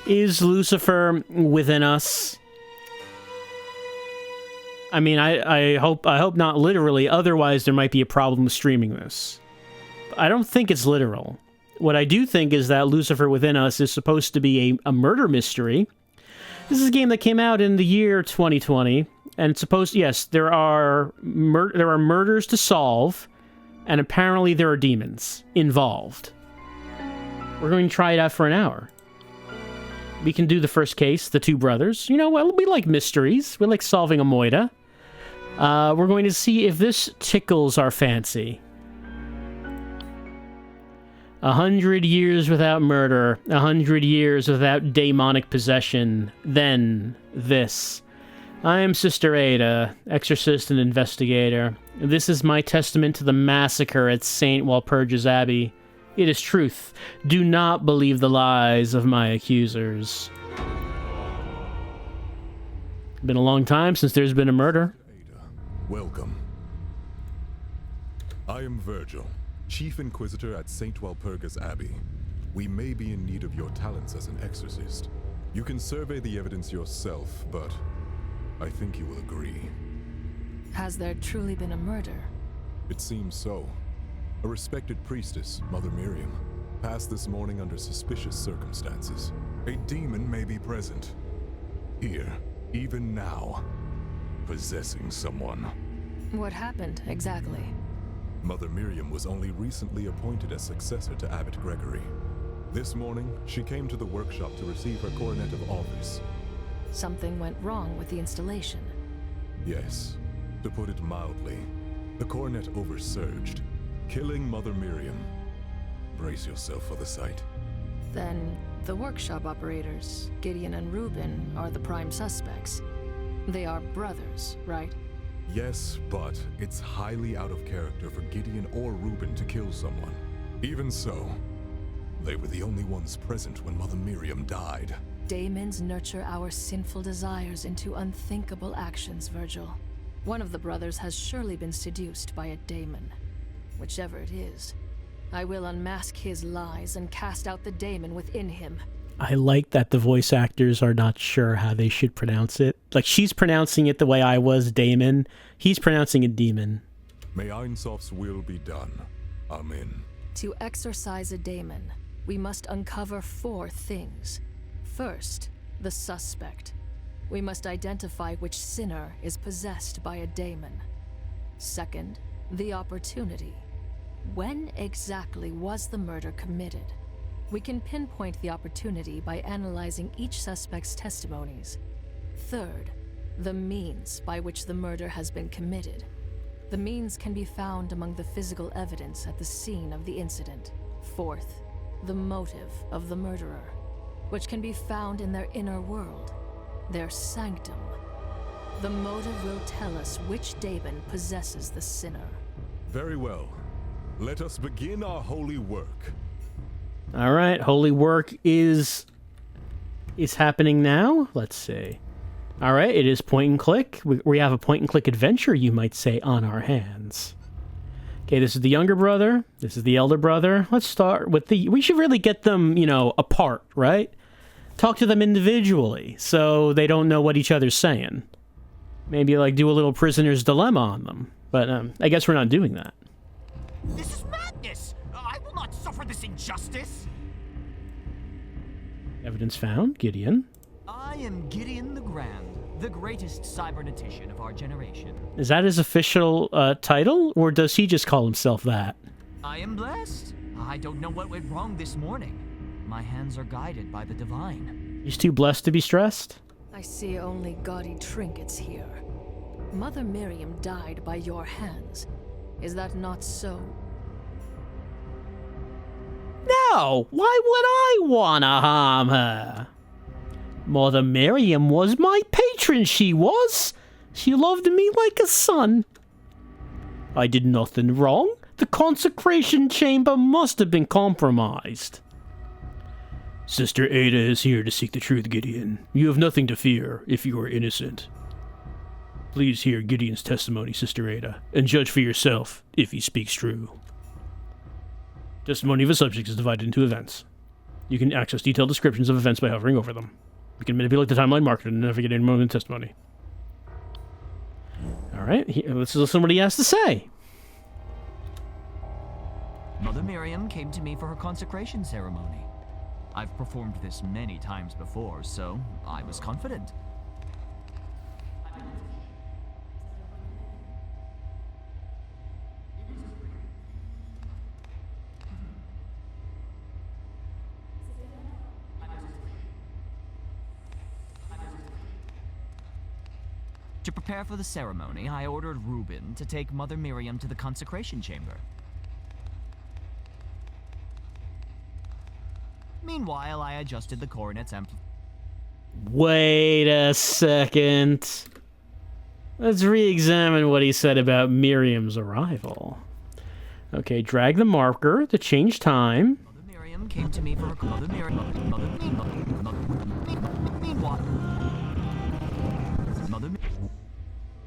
Is Lucifer within us? I mean, I hope not literally, otherwise there might be a problem with streaming this. I don't think it's literal. What I do think is that Lucifer Within Us is supposed to be a murder mystery. This is a game that came out in the year 2020, and it's supposed, yes, there are murders to solve, and apparently there are demons involved. We're going to try it out for an hour. We can do the first case, the two brothers. You know, well, we like mysteries. We like solving a moida. We're going to see if this tickles our fancy. 100 years without murder, 100 years without demonic possession, then this. I am Sister Ada, exorcist and investigator. This is my testament to the massacre at St. Walpurgis Abbey. It is truth. Do not believe the lies of my accusers. Been a long time since there's been a murder. Ada, welcome. I am Virgil, Chief Inquisitor at St. Walpurgis Abbey. We may be in need of your talents as an exorcist. You can survey the evidence yourself, but I think you will agree. Has there truly been a murder? It seems so. A respected priestess, Mother Miriam, passed this morning under suspicious circumstances. A demon may be present. Here, even now, possessing someone. What happened, exactly? Mother Miriam was only recently appointed as successor to Abbot Gregory. This morning, she came to the workshop to receive her coronet of office. Something went wrong with the installation. Yes, to put it mildly, the coronet oversurged, killing Mother Miriam. Brace yourself for the sight. Then, the workshop operators, Gideon and Reuben, are the prime suspects. They are brothers, right? Yes, but it's highly out of character for Gideon or Reuben to kill someone. Even so, they were the only ones present when Mother Miriam died. Daemons nurture our sinful desires into unthinkable actions, Virgil. One of the brothers has surely been seduced by a daemon. Whichever it is, I will unmask his lies and cast out the daemon within him. I like that the voice actors are not sure how they should pronounce it. Like, she's pronouncing it the way I was, Damon. He's pronouncing it demon. May Einsoff's will be done. Amen. To exorcise a daemon, we must uncover 4 things. First, the suspect. We must identify which sinner is possessed by a daemon. Second, the opportunity. When exactly was the murder committed? We can pinpoint the opportunity by analyzing each suspect's testimonies. Third, the means by which the murder has been committed. The means can be found among the physical evidence at the scene of the incident. Fourth, the motive of the murderer, which can be found in their inner world, their sanctum. The motive will tell us which daemon possesses the sinner. Very well. Let us begin our holy work. All right, holy work is happening now. Let's see. All right, it is point and click. We have a point and click adventure, you might say, on our hands. Okay, this is the younger brother. This is the elder brother. Let's start with we should really get them, apart, right? Talk to them individually so they don't know what each other's saying. Maybe, do a little prisoner's dilemma on them. But I guess we're not doing that. This is madness! I will not suffer this injustice! Evidence found. Gideon. I am Gideon the Grand, the greatest cybernetician of our generation. Is that his official title, or does he just call himself that? I am blessed. I don't know what went wrong this morning. My hands are guided by the divine. He's too blessed to be stressed? I see only gaudy trinkets here. Mother Miriam died by your hands. Is that not so? No! Why would I wanna harm her? Mother Miriam was my patron, she was. She loved me like a son. I did nothing wrong. The consecration chamber must have been compromised. Sister Ada is here to seek the truth, Gideon. You have nothing to fear if you are innocent. Please hear Gideon's testimony, Sister Ada, and judge for yourself if he speaks true. Testimony of a subject is divided into events. You can access detailed descriptions of events by hovering over them. You can manipulate the timeline marker and navigate any moment in testimony. Alright, let's listen to what he has to say. Mother Miriam came to me for her consecration ceremony. I've performed this many times before, so I was confident. To prepare for the ceremony, I ordered Reuben to take Mother Miriam to the consecration chamber. Meanwhile, I adjusted the coronet's Wait a second. Let's re-examine what he said about Miriam's arrival. Okay, drag the marker to change time. Mother Miriam came to me for her Mother Miriam.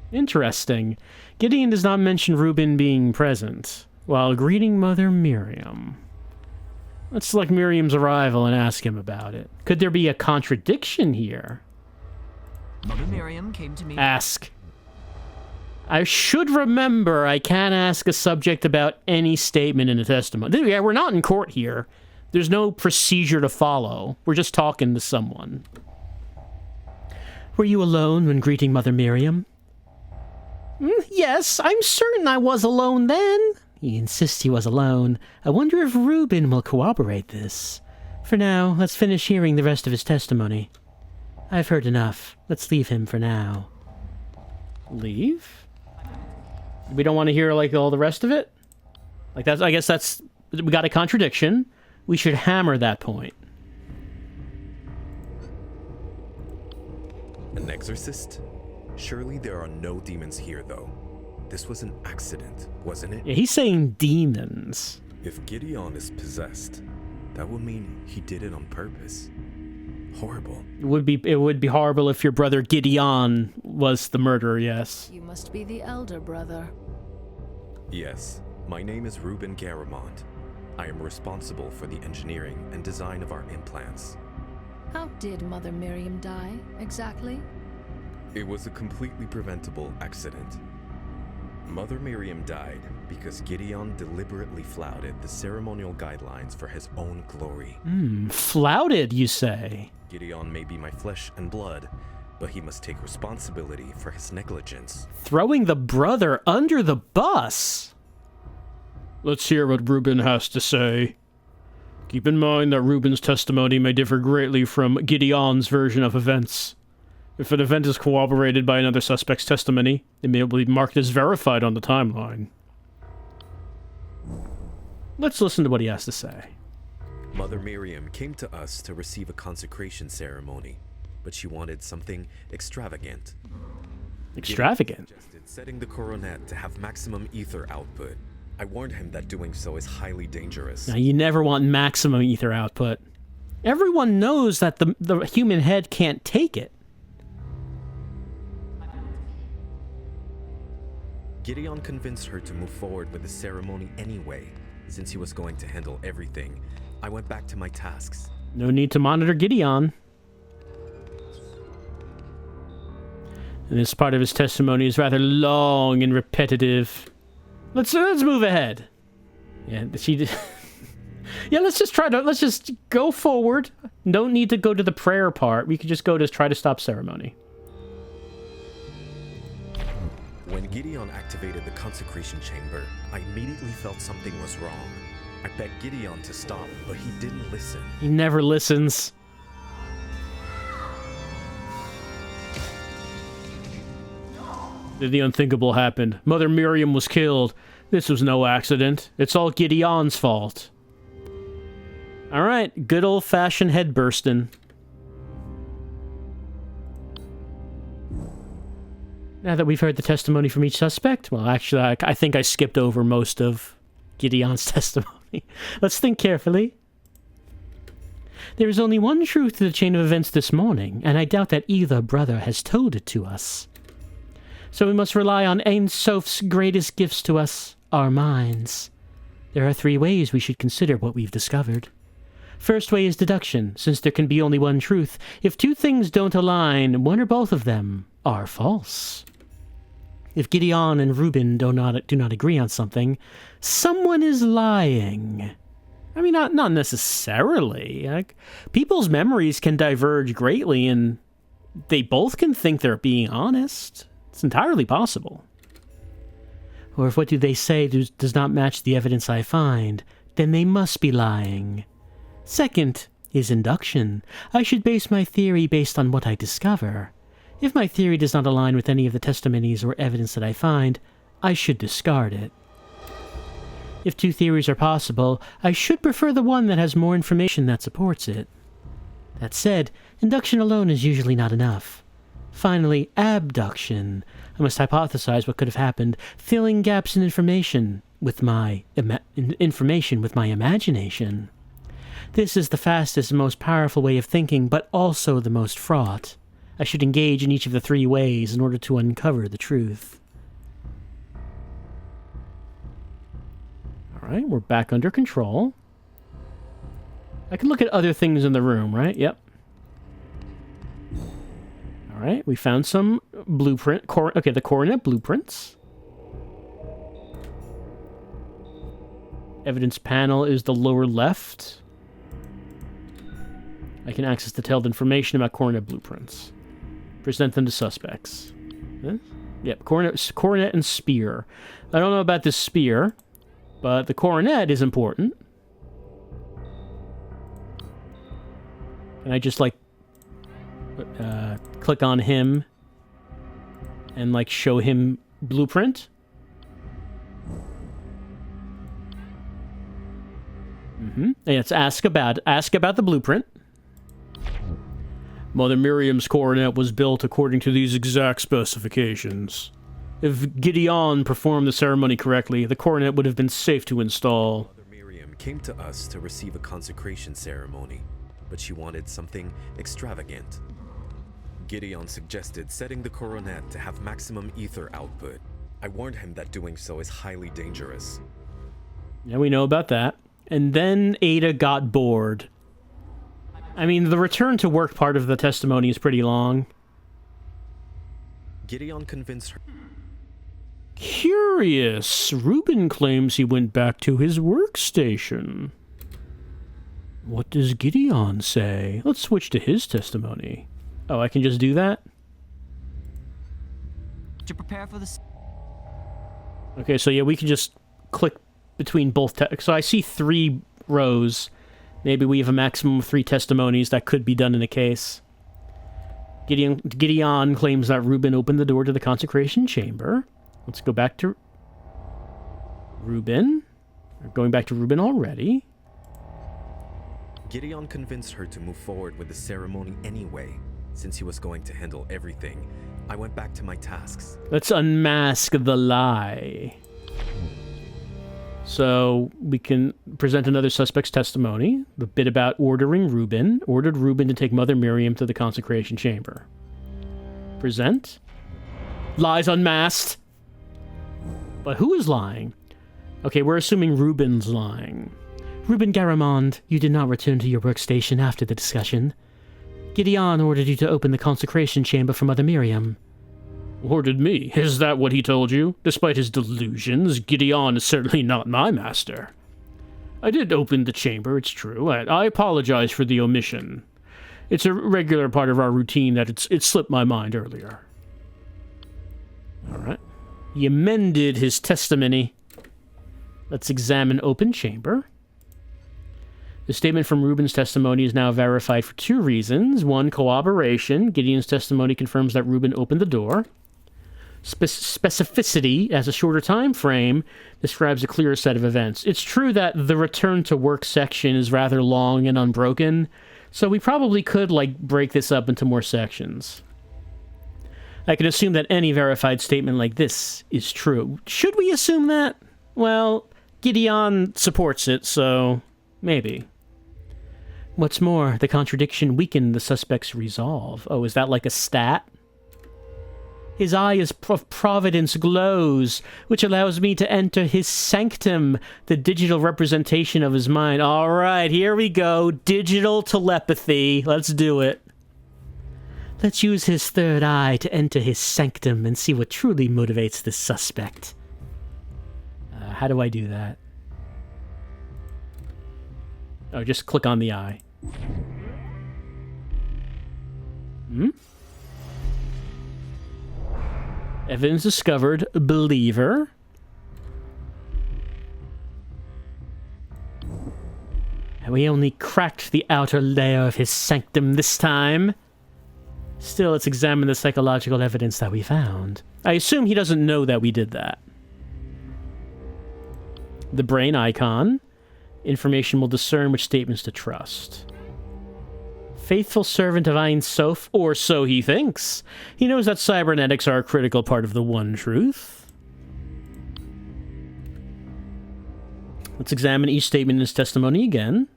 Interesting. Gideon does not mention Reuben being present while greeting Mother Miriam. Let's select Miriam's arrival and ask him about it. Could there be a contradiction here? Mother Miriam came to me. Ask. I should remember I can't ask a subject about any statement in a testimony. Yeah, we're not in court here. There's no procedure to follow. We're just talking to someone. Were you alone when greeting Mother Miriam? Yes, I'm certain I was alone then. He insists he was alone. I wonder if Reuben will corroborate this. For now, let's finish hearing the rest of his testimony. I've heard enough. Let's leave him for now. Leave? We don't want to hear, like, all the rest of it? Like, that's, I guess that's... We got a contradiction. We should hammer that point. An exorcist? Surely there are no demons here, though. This was an accident, wasn't it? Yeah, he's saying demons. If Gideon is possessed, that would mean he did it on purpose. Horrible. It would be horrible if your brother Gideon was the murderer, yes. You must be the elder brother. Yes, my name is Reuben Garamond. I am responsible for the engineering and design of our implants. How did Mother Miriam die, exactly? It was a completely preventable accident. Mother Miriam died because Gideon deliberately flouted the ceremonial guidelines for his own glory. Flouted, you say? Gideon may be my flesh and blood, but he must take responsibility for his negligence. Throwing the brother under the bus? Let's hear what Reuben has to say. Keep in mind that Reuben's testimony may differ greatly from Gideon's version of events. If an event is corroborated by another suspect's testimony, it may be marked as verified on the timeline. Let's listen to what he has to say. Mother Miriam came to us to receive a consecration ceremony, but she wanted something extravagant. Extravagant? Gideon suggested setting the coronet to have maximum ether output. I warned him that doing so is highly dangerous. Now, you never want maximum ether output. Everyone knows that the human head can't take it. Gideon convinced her to move forward with the ceremony anyway. Since he was going to handle everything, I went back to my tasks. No need to monitor Gideon. And this part of his testimony is rather long and repetitive. Let's move ahead. Yeah, she did. Yeah, let's just go forward. Don't need to go to the prayer part. We could just go to try to stop ceremony. When Gideon activated the consecration chamber, I immediately felt something was wrong. I begged Gideon to stop, but he didn't listen. He never listens. The unthinkable happened. Mother Miriam was killed. This was no accident. It's all Gideon's fault. Alright, good old-fashioned head bursting. Now that we've heard the testimony from each suspect, well, actually, I think I skipped over most of Gideon's testimony. Let's think carefully. There is only one truth to the chain of events this morning, and I doubt that either brother has told it to us. So we must rely on Ein Sof's greatest gifts to us, our minds. There are 3 ways we should consider what we've discovered. First way is deduction, since there can be only one truth. If two things don't align, one or both of them are false. If Gideon and Reuben do not agree on something, someone is lying. I mean, not necessarily. Like, people's memories can diverge greatly, and they both can think they're being honest. It's entirely possible. Or if what do they say does not match the evidence I find, then they must be lying. Second is induction. I should base my theory based on what I discover. If my theory does not align with any of the testimonies or evidence that I find, I should discard it. If two theories are possible, I should prefer the one that has more information that supports it. That said, induction alone is usually not enough. Finally, abduction. I must hypothesize what could have happened, filling gaps in information with my imagination. This is the fastest and most powerful way of thinking, but also the most fraught. I should engage in each of the three ways in order to uncover the truth. Alright, we're back under control. I can look at other things in the room, right? Yep. Alright, we found some blueprint. Okay, the coronet blueprints. Evidence panel is the lower left. I can access detailed information about coronet blueprints. Present them to suspects. Huh? Yep, coronet and spear. I don't know about this spear, but the coronet is important. Can I just, like, click on him and, like, show him blueprint? Mm-hmm. Yeah, it's ask about the blueprint. Mother Miriam's coronet was built according to these exact specifications. If Gideon performed the ceremony correctly, the coronet would have been safe to install. Mother Miriam came to us to receive a consecration ceremony, but she wanted something extravagant. Gideon suggested setting the coronet to have maximum ether output. I warned him that doing so is highly dangerous. Yeah, we know about that. And then Ada got bored. I mean, the return to work part of the testimony is pretty long. Gideon convinced her. Curious. Reuben claims he went back to his workstation. What does Gideon say? Let's switch to his testimony. Oh, I can just do that? To prepare for this. Okay, so yeah, we can just click between both. So I see 3 rows. Maybe we have a maximum of 3 testimonies that could be done in a case. Gideon claims that Reuben opened the door to the consecration chamber. Let's go back to Reuben. We're going back to Reuben already. Gideon convinced her to move forward with the ceremony anyway, since he was going to handle everything. I went back to my tasks. Let's unmask the lie. So we can present another suspect's testimony. The bit about ordered Reuben to take Mother Miriam to the consecration chamber. Present. Lies unmasked. But who is lying? Okay, we're assuming Reuben's lying. Reuben Garamond, you did not return to your workstation after the discussion. Gideon ordered you to open the consecration chamber for Mother Miriam. Ordered me? Is that what he told you? Despite his delusions, Gideon is certainly not my master. I did open the chamber, it's true. I apologize for the omission. It's a regular part of our routine that it slipped my mind earlier. Alright. He amended his testimony. Let's examine open chamber. The statement from Reuben's testimony is now verified for 2 reasons. 1, corroboration. Gideon's testimony confirms that Reuben opened the door. Specificity, as a shorter time frame, describes a clearer set of events. It's true that the return to work section is rather long and unbroken, so we probably could, like, break this up into more sections. I can assume that any verified statement like this is true. Should we assume that? Well, Gideon supports it, so maybe. What's more, the contradiction weakened the suspect's resolve. Oh, is that like a stat? His eye of providence glows, which allows me to enter his sanctum, the digital representation of his mind. All right, here we go. Digital telepathy. Let's do it. Let's use his third eye to enter his sanctum and see what truly motivates this suspect. How do I do that? Oh, just click on the eye. Evidence discovered. Believer. And we only cracked the outer layer of his sanctum this time. Still, let's examine the psychological evidence that we found. I assume he doesn't know that we did that. The brain icon. Information will discern which statements to trust. Faithful servant of Ein Sof, or so he thinks. He knows that cybernetics are a critical part of the One Truth. Let's examine each statement in his testimony again.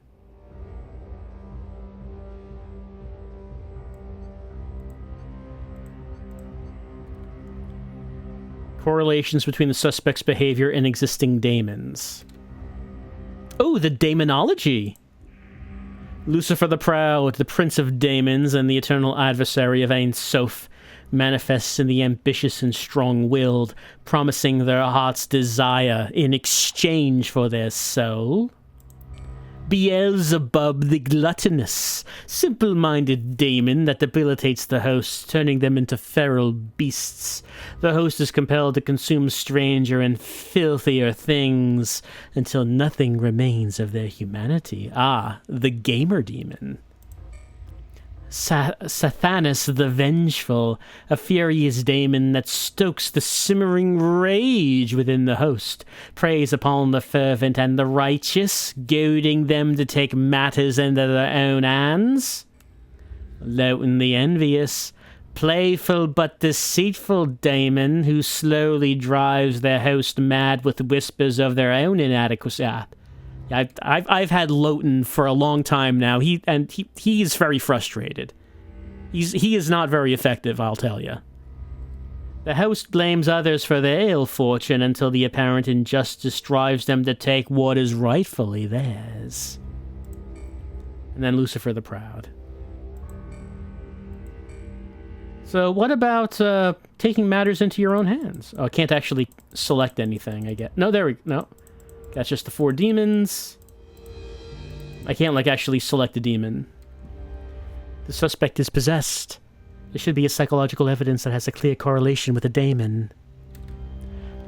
Correlations between the suspect's behavior and existing daemons. Oh, the daemonology! Lucifer the Proud, the Prince of Daemons and the eternal adversary of Ein Sof, manifests in the ambitious and strong-willed, promising their heart's desire in exchange for their soul. Beelzebub the gluttonous, simple-minded daemon that debilitates the host, turning them into feral beasts. The host is compelled to consume stranger and filthier things until nothing remains of their humanity. Ah, the gamer demon. Sathanas the Vengeful, a furious daemon that stokes the simmering rage within the host, preys upon the fervent and the righteous, goading them to take matters into their own hands. Lowton the Envious, playful but deceitful daemon who slowly drives their host mad with whispers of their own inadequacy. I've had Lowton for a long time now. He is very frustrated. He is not very effective, I'll tell you. The host blames others for their ill fortune until the apparent injustice drives them to take what is rightfully theirs. And then Lucifer the Proud. So what about taking matters into your own hands? Oh, I can't actually select anything, I guess. No, there we go. No. That's just the 4 demons. I can't, actually select a demon. The suspect is possessed. There should be a psychological evidence that has a clear correlation with a daemon.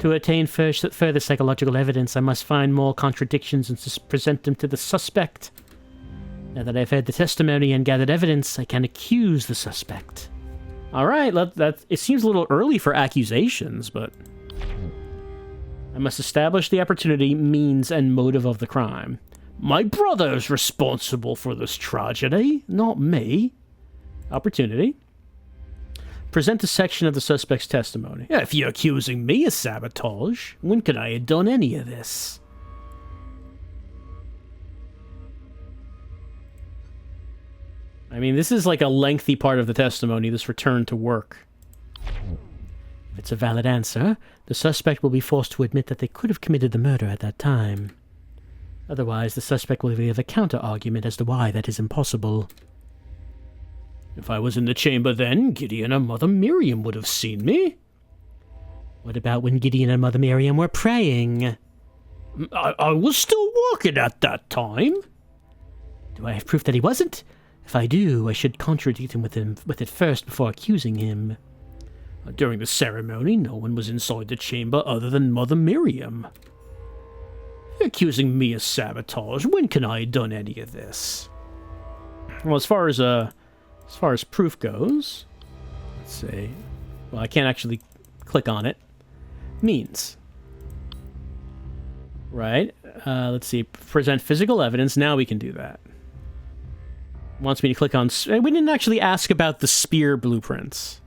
To attain further psychological evidence, I must find more contradictions and present them to the suspect. Now that I've heard the testimony and gathered evidence, I can accuse the suspect. Alright, it seems a little early for accusations, but... I must establish the opportunity, means, and motive of the crime. My brother is responsible for this tragedy, not me. Opportunity. Present a section of the suspect's testimony. If you're accusing me of sabotage, when could I have done any of this? I mean, this is like a lengthy part of the testimony, this return to work. If it's a valid answer, the suspect will be forced to admit that they could have committed the murder at that time. Otherwise, the suspect will give a counter-argument as to why that is impossible. If I was in the chamber then, Gideon and Mother Miriam would have seen me. What about when Gideon and Mother Miriam were praying? I was still working at that time. Do I have proof that he wasn't? If I do, I should contradict him with it first before accusing him. During the ceremony, no one was inside the chamber other than Mother Miriam. You're accusing me of sabotage. When can I have done any of this? Well, as far as proof goes, let's see. Well, I can't actually click on it. Means. Right? Let's see. Present physical evidence. Now we can do that. Wants me to click on... We didn't actually ask about the spear blueprints.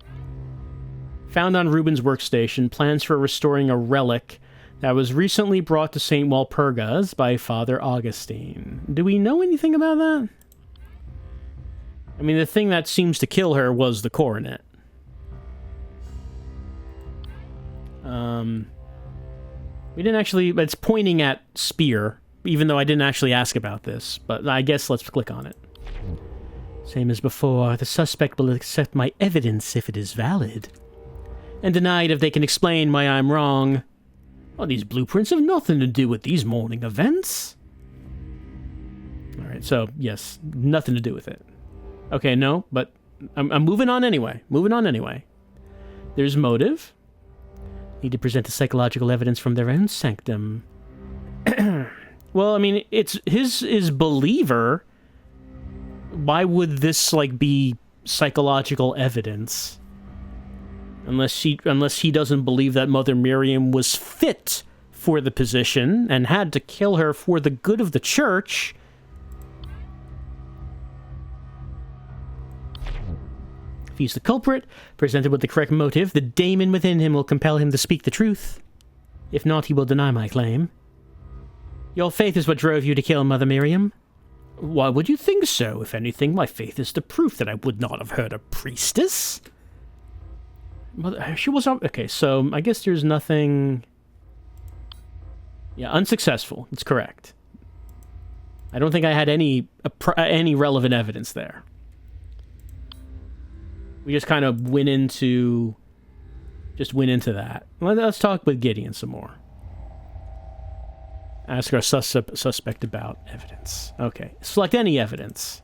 Found on Reuben's workstation, plans for restoring a relic that was recently brought to St. Walpurga's by Father Augustine. Do we know anything about that? I mean, the thing that seems to kill her was the coronet. We didn't actually... It's pointing at spear, even though I didn't actually ask about this. But I guess let's click on it. Same as before, the suspect will accept my evidence if it is valid, and deny it if they can explain why I'm wrong. Well, these blueprints have nothing to do with these morning events. Alright, so, yes, nothing to do with it. Okay, no, but I'm moving on anyway. There's motive. Need to present the psychological evidence from their own sanctum. Well, I mean, it's his believer. Why would this, like, be psychological evidence? Unless he doesn't believe that Mother Miriam was fit for the position and had to kill her for the good of the church. If he's the culprit, presented with the correct motive, the daemon within him will compel him to speak the truth. If not, he will deny my claim. Your faith is what drove you to kill Mother Miriam. Why would you think so? If anything, my faith is the proof that I would not have hurt a priestess. She was... Okay, so I guess there's nothing... Yeah, unsuccessful. It's correct. I don't think I had any relevant evidence there. We just kind of went into that. Let's talk with Gideon some more. Ask our suspect about evidence. Okay. Select any evidence.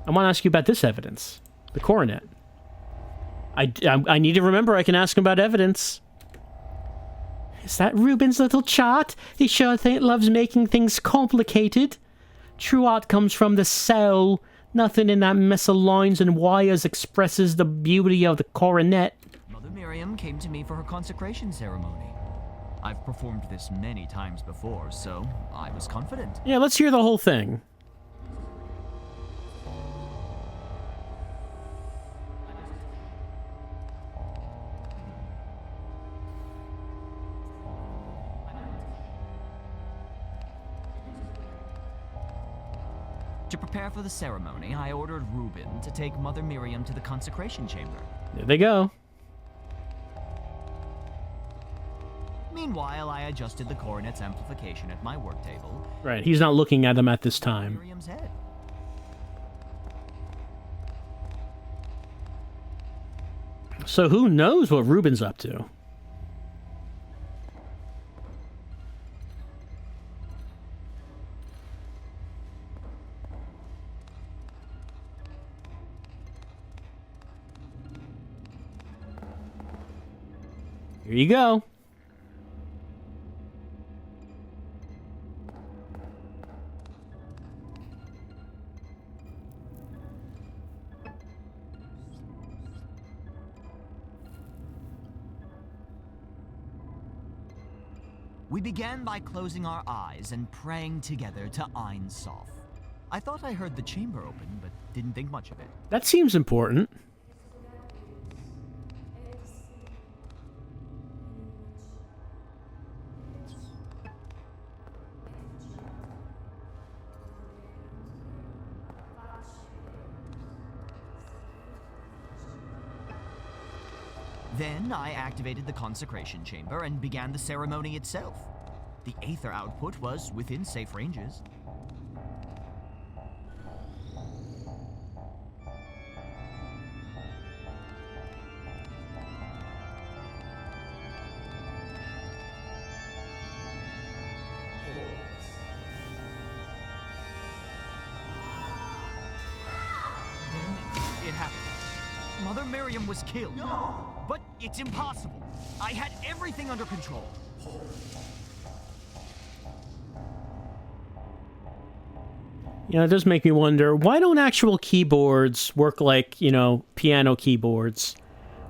I want to ask you about this evidence. The coronet. I need to remember I can ask him about evidence. Is that Reuben's little chart? He sure loves making things complicated. True art comes from the soul. Nothing in that mess of lines and wires expresses the beauty of the coronet. Mother Miriam came to me for her consecration ceremony. I've performed this many times before, so I was confident. Yeah, let's hear the whole thing. To prepare for the ceremony, I ordered Reuben to take Mother Miriam to the consecration chamber. There they go. Meanwhile, I adjusted the coronet's amplification at my work table. Right, he's not looking at them at this time. Miriam's head. So who knows what Reuben's up to? Here you go. We began by closing our eyes and praying together to Ein Sof. I thought I heard the chamber open, but didn't think much of it. That seems important. Then I activated the consecration chamber and began the ceremony itself. The aether output was within safe ranges. Then it happened. Mother Miriam was killed. No! But it's impossible. I had everything under control. You know, it does make me wonder, why don't actual keyboards work like, you know, piano keyboards?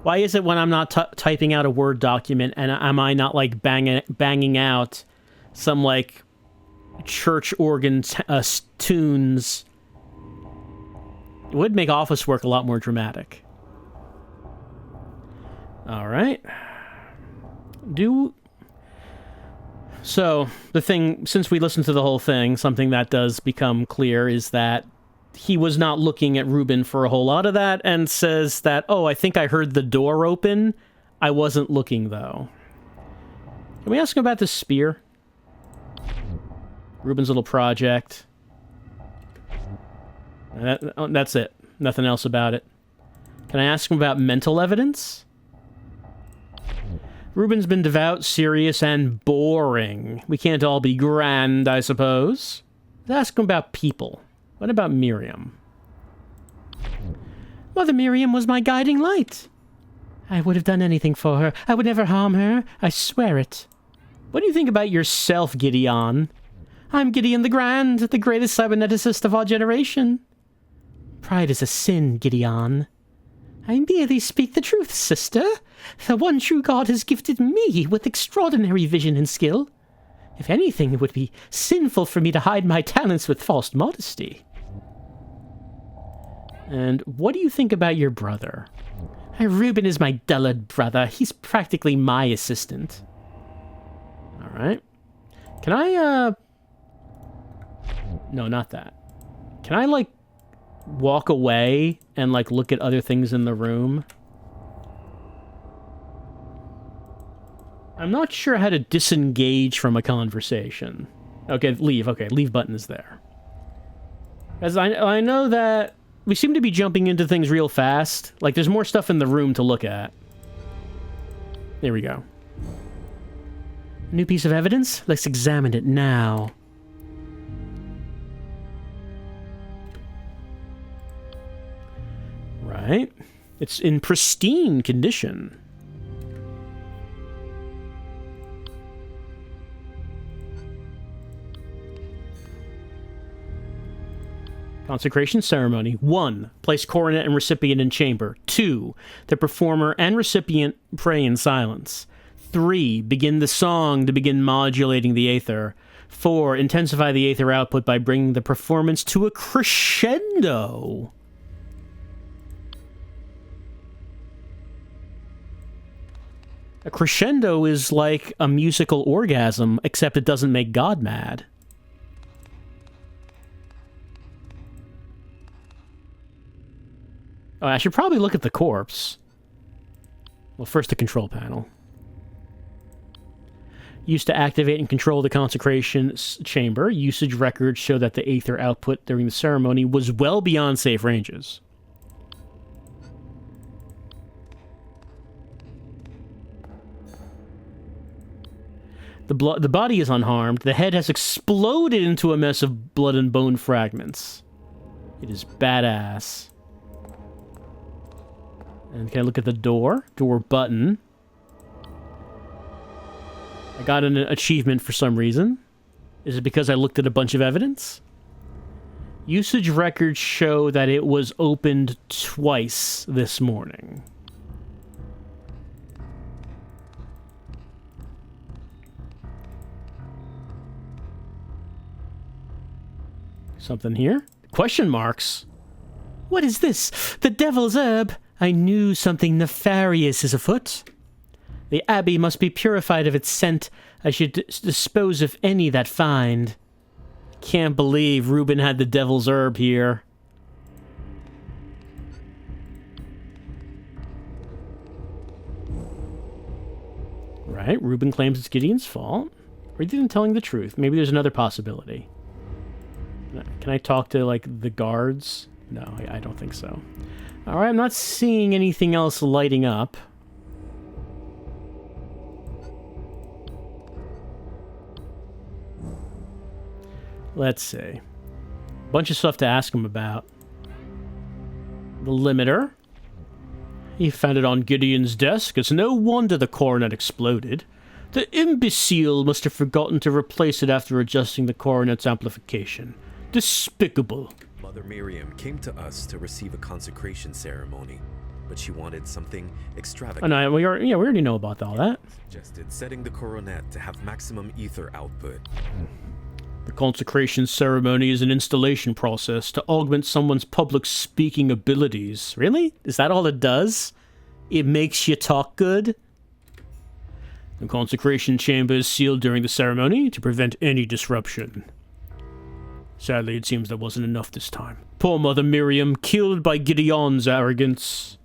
Why is it when I'm not typing out a Word document and am I not, like, banging out some, like, church organ tunes? It would make office work a lot more dramatic. All right. So, the thing, since we listened to the whole thing, something that does become clear is that he was not looking at Ruben for a whole lot of that, and says that, oh, I think I heard the door open. I wasn't looking, though. Can we ask him about this spear? Ruben's little project. That's it. Nothing else about it. Can I ask him about mental evidence? Ruben's been devout, serious, and boring. We can't all be grand, I suppose. Let's ask him about people. What about Miriam? Mother Miriam was my guiding light. I would have done anything for her. I would never harm her. I swear it. What do you think about yourself, Gideon? I'm Gideon the Grand, the greatest cyberneticist of our generation. Pride is a sin, Gideon. I merely speak the truth, sister. The one true God has gifted me with extraordinary vision and skill. If anything, it would be sinful for me to hide my talents with false modesty. And what do you think about your brother? Reuben is my dullard brother. He's practically my assistant. Alright. Can I, No, not that. Can I, like, walk away and, like, look at other things in the room? I'm not sure how to disengage from a conversation. Okay, leave. Okay, leave button is there. As I know that we seem to be jumping into things real fast. Like, there's more stuff in the room to look at. There we go. New piece of evidence? Let's examine it now. Right. It's in pristine condition. Consecration ceremony. 1. Place coronet and recipient in chamber. 2. The performer and recipient pray in silence. 3. Begin the song to begin modulating the aether. 4. Intensify the aether output by bringing the performance to a crescendo. A crescendo is like a musical orgasm, except it doesn't make God mad. Oh, I should probably look at the corpse. Well, first the control panel. Used to activate and control the consecration chamber. Usage records show that the aether output during the ceremony was well beyond safe ranges. The body is unharmed. The head has exploded into a mess of blood and bone fragments. It is badass. And can I look at the door? Door button. I got an achievement for some reason. Is it because I looked at a bunch of evidence? Usage records show that it was opened twice this morning. Something here? Question marks. What is this? The devil's herb? I knew something nefarious is afoot. The abbey must be purified of its scent. I should dispose of any that find. Can't believe Reuben had the devil's herb here. Right, Reuben claims it's Gideon's fault. Or he isn't telling the truth. Maybe there's another possibility. Can I talk to, like, the guards? No, I don't think so. Alright, I'm not seeing anything else lighting up. Let's see. Bunch of stuff to ask him about. The limiter. He found it on Gideon's desk. It's no wonder the coronet exploded. The imbecile must have forgotten to replace it after adjusting the coronet's amplification. Despicable. Mother Miriam came to us to receive a consecration ceremony, but she wanted something extravagant. Oh, no, we already know about all that. Suggested setting the coronet to have maximum ether output. The consecration ceremony is an installation process to augment someone's public speaking abilities. Really? Is that all it does? It makes you talk good? The consecration chamber is sealed during the ceremony to prevent any disruption. Sadly, it seems there wasn't enough this time. Poor Mother Miriam, killed by Gideon's arrogance.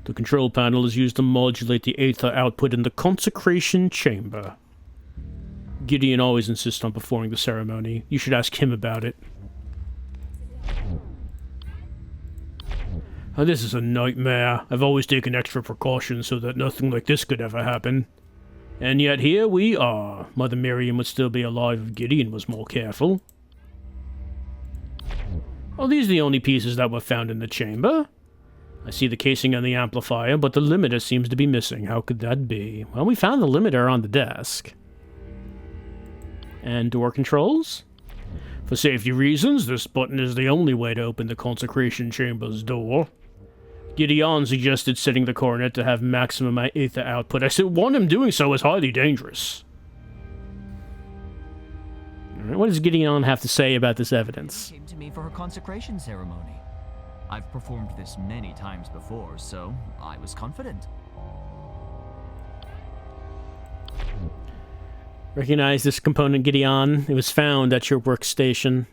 The control panel is used to modulate the aether output in the consecration chamber. Gideon always insists on performing the ceremony. You should ask him about it. Oh, this is a nightmare. I've always taken extra precautions so that nothing like this could ever happen. And yet here we are. Mother Miriam would still be alive if Gideon was more careful. Oh, these are the only pieces that were found in the chamber. I see the casing on the amplifier, but the limiter seems to be missing. How could that be? Well, we found the limiter on the desk. And door controls? For safety reasons, this button is the only way to open the consecration chamber's door. Gideon suggested setting the coronet to have maximum aether output. I said, warn him doing so is highly dangerous. Alright, what does Gideon have to say about this evidence? Came to me for her consecration ceremony. I've performed this many times before, so I was confident. Recognize this component, Gideon. It was found at your workstation.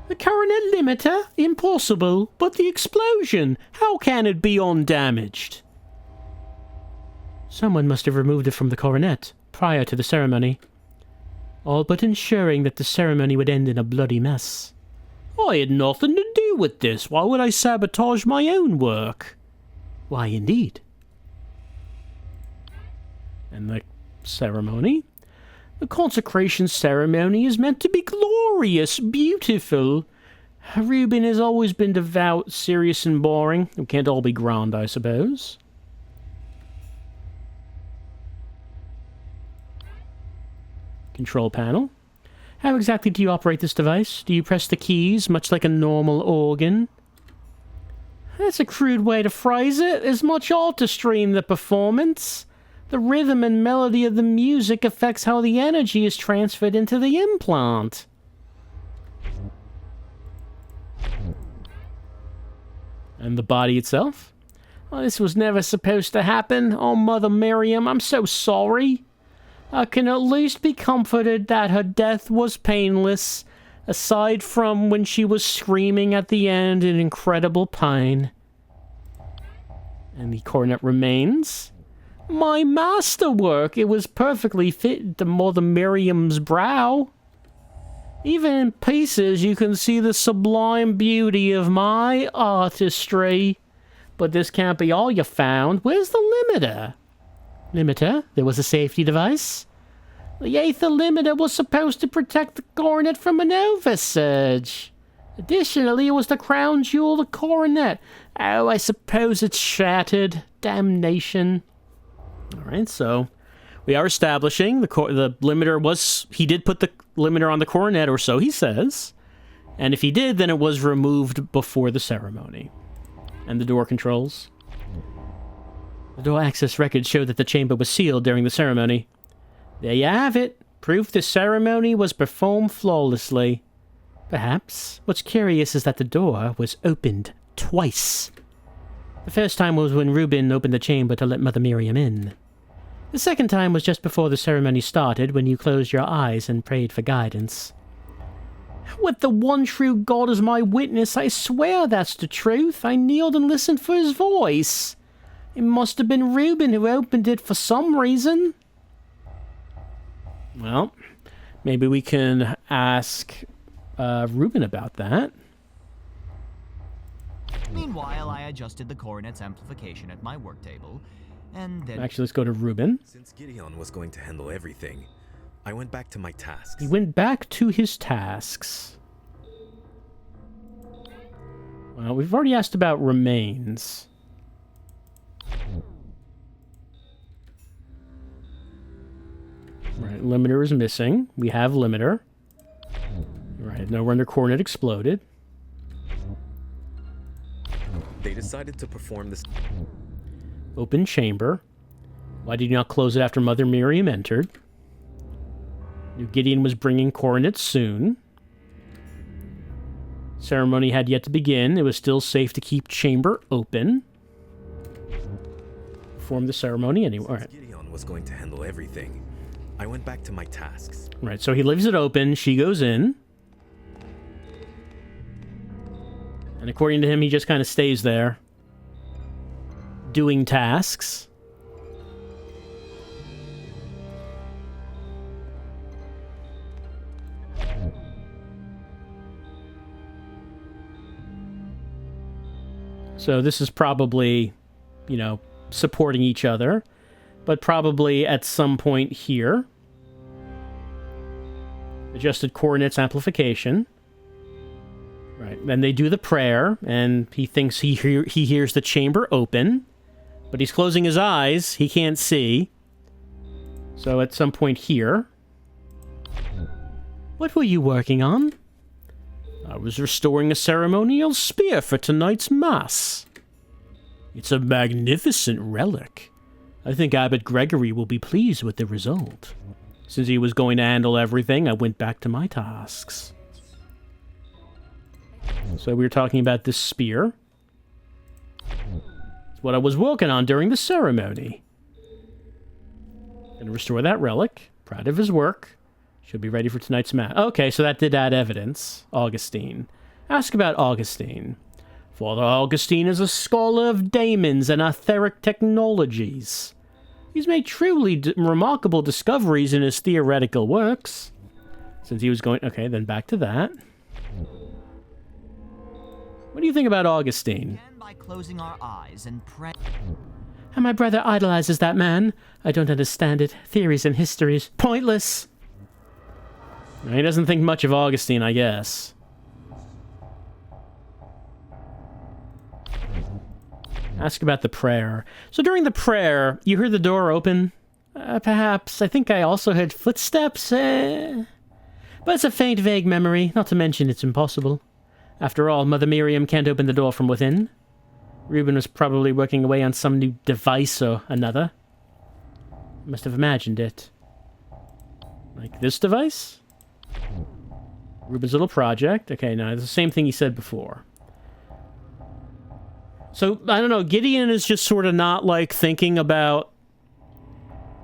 The coronet limiter? Impossible. But the explosion? How can it be undamaged? Someone must have removed it from the coronet prior to the ceremony. All but ensuring that the ceremony would end in a bloody mess. I had nothing to do with this. Why would I sabotage my own work? Why, indeed. And the ceremony? The consecration ceremony is meant to be glorious, beautiful. Reuben has always been devout, serious, and boring. It can't all be grand, I suppose. Control panel. How exactly do you operate this device? Do you press the keys, much like a normal organ? That's a crude way to phrase it. There's much art to stream the performance. The rhythm and melody of the music affects how the energy is transferred into the implant. And the body itself? Well, this was never supposed to happen. Oh, Mother Miriam, I'm so sorry. I can at least be comforted that her death was painless, aside from when she was screaming at the end in incredible pain. And the coronet remains. My masterwork! It was perfectly fit to Mother Miriam's brow. Even in pieces, you can see the sublime beauty of my artistry. But this can't be all you found. Where's the limiter? Limiter? There was a safety device? The aether limiter was supposed to protect the coronet from an oversurge. Additionally, it was the crown jewel of the coronet. Oh, I suppose it's shattered. Damnation. Alright, so we are establishing the limiter was... He did put the limiter on the coronet, or so he says. And if he did, then it was removed before the ceremony. And the door controls. The door access records show that the chamber was sealed during the ceremony. There you have it. Proof the ceremony was performed flawlessly. Perhaps. What's curious is that the door was opened twice. The first time was when Reuben opened the chamber to let Mother Miriam in. The second time was just before the ceremony started, when you closed your eyes and prayed for guidance. With the one true God as my witness, I swear that's the truth. I kneeled and listened for his voice. It must have been Reuben who opened it for some reason. Well, maybe we can ask Reuben about that. Meanwhile, I adjusted the coronet's amplification at my work table, and then... Actually, let's go to Reuben. Since Gideon was going to handle everything, I went back to my tasks. He went back to his tasks. Well, we've already asked about remains. Right, limiter is missing. We have limiter. Right, no wonder coronet exploded. They decided to perform this... Open chamber. Why did you not close it after Mother Miriam entered? Knew Gideon was bringing coronets soon. Ceremony had yet to begin. It was still safe to keep chamber open. Perform the ceremony anyway. Since Gideon was going to handle everything, I went back to my tasks. Right, so he leaves it open. She goes in. And according to him, he just kind of stays there. Doing tasks. So this is probably, you know, supporting each other. But probably at some point here. Adjusted coordinates amplification. Right, then they do the prayer, and he thinks he hears the chamber open. But he's closing his eyes. He can't see. So at some point here. What were you working on? I was restoring a ceremonial spear for tonight's mass. It's a magnificent relic. I think Abbot Gregory will be pleased with the result. Since he was going to handle everything, I went back to my tasks. So we were talking about this spear. It's what I was working on during the ceremony. Gonna restore that relic. Proud of his work. Should be ready for tonight's mass. Okay, so that did add evidence. Augustine. Ask about Augustine. Father Augustine is a scholar of daemons and etheric technologies. He's made truly remarkable discoveries in his theoretical works. Since he was going... Okay, then back to that. What do you think about Augustine? Begin by closing our eyes and pray. And my brother idolizes that man. I don't understand it. Theories and histories. Pointless. He doesn't think much of Augustine, I guess. Ask about the prayer. So during the prayer, you heard the door open? Perhaps. I think I also heard footsteps. But it's a faint, vague memory. Not to mention it's impossible. After all, Mother Miriam can't open the door from within. Reuben was probably working away on some new device or another. Must have imagined it. Like this device? Reuben's little project. Okay, now it's the same thing he said before. So, I don't know, Gideon is just sort of not, like, thinking about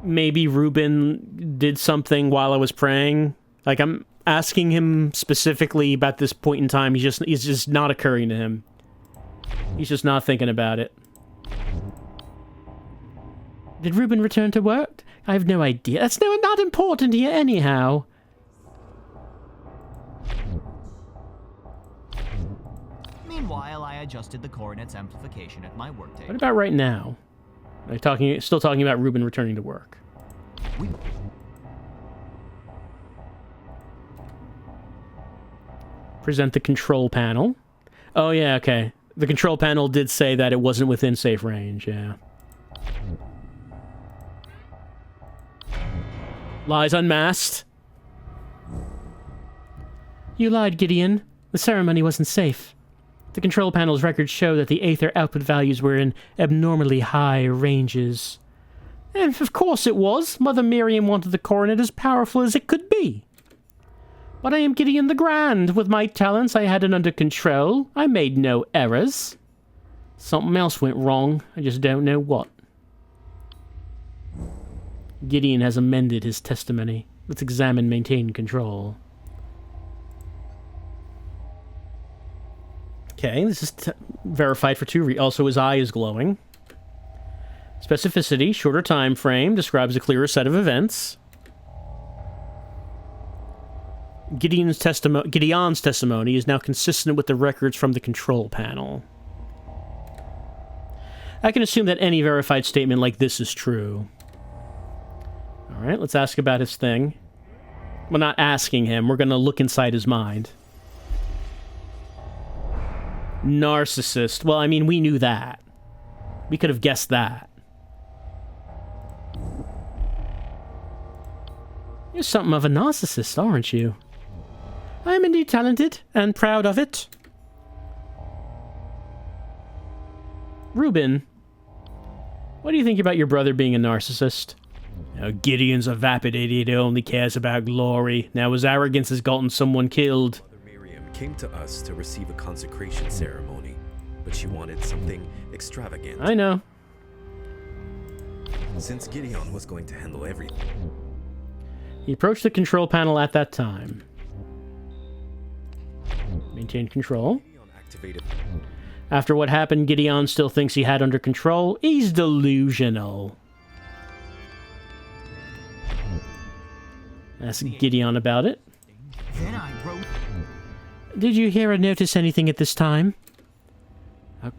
maybe Reuben did something while I was praying. Like, I'm asking him specifically about this point in time. He's just not occurring to him. He's just not thinking about it. Did Reuben return to work? I have no idea. That's not important here anyhow. Meanwhile, I adjusted the coordinates amplification at my worktable. What about right now? Are you still talking about Reuben returning to work? Present the control panel. Oh, yeah, okay. The control panel did say that it wasn't within safe range, yeah. Lies unmasked. You lied, Gideon. The ceremony wasn't safe. The control panel's records show that the aether output values were in abnormally high ranges. And of course it was. Mother Miriam wanted the coronet as powerful as it could be. But I am Gideon the Grand. With my talents, I had it under control. I made no errors. Something else went wrong. I just don't know what. Gideon has amended his testimony. Let's examine maintain control. Okay, this is verified for 2 reasons. Also, his eye is glowing. Specificity, shorter time frame, describes a clearer set of events. Gideon's testimony is now consistent with the records from the control panel. I can assume that any verified statement like this is true. Alright, let's ask about his thing. We're not asking him, we're gonna look inside his mind. Narcissist. Well, I mean, we knew that. We could have guessed that. You're something of a narcissist, aren't you? I am indeed talented, and proud of it. Reuben, what do you think about your brother being a narcissist? Now, Gideon's a vapid idiot who only cares about glory. Now his arrogance has gotten someone killed. Mother Miriam came to us to receive a consecration ceremony, but she wanted something extravagant. I know. Since Gideon was going to handle everything. He approached the control panel at that time. Maintain control. Gideon activated. After what happened, Gideon still thinks he had under control. He's delusional. Ask Gideon about it. Then I wrote. Did you hear or notice anything at this time?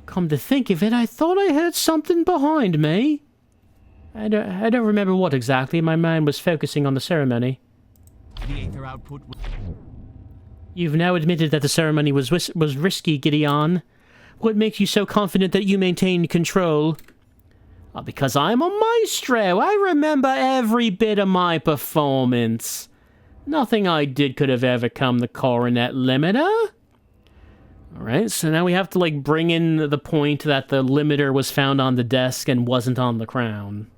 Come to think of it, I thought I heard something behind me. I don't remember what exactly. My mind was focusing on the ceremony. The aether output was. You've now admitted that the ceremony was risky, Gideon. What makes you so confident that you maintained control? Because I'm a maestro. I remember every bit of my performance. Nothing I did could have overcome the coronet limiter. Alright, so now we have to, like, bring in the point that the limiter was found on the desk and wasn't on the crown.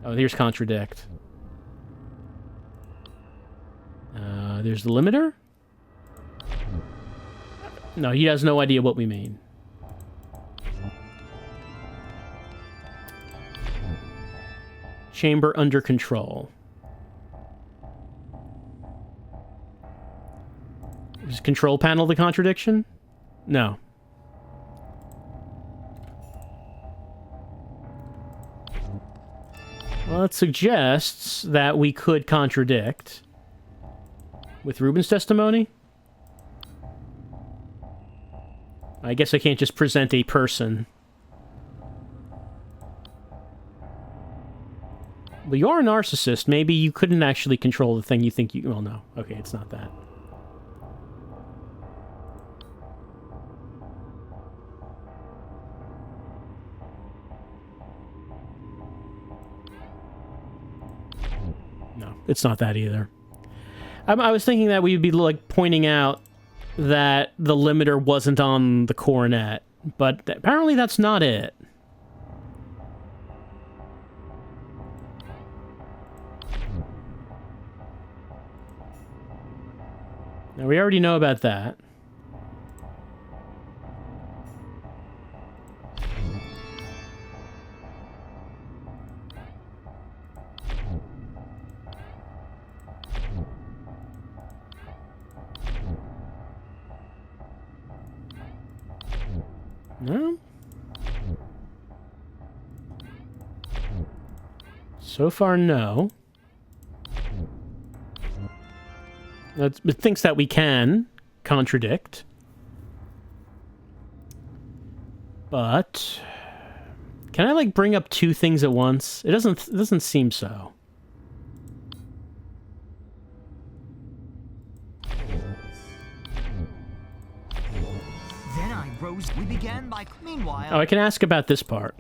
Oh, here's contradict. There's the limiter? No, he has no idea what we mean. Chamber under control. Is control panel the contradiction? No. Well, it suggests that we could contradict. With Ruben's testimony? I guess I can't just present a person. Well, you're a narcissist. Maybe you couldn't actually control the thing you think you... Well, no. Okay, it's not that. No, it's not that either. I was thinking that we'd be, like, pointing out that the limiter wasn't on the coronet, but apparently that's not it. Now, we already know about that. No? So far, no. It thinks that we can contradict. But... Can I, like, bring up two things at once? It doesn't seem so. We began by... Meanwhile... Oh, I can ask about this part.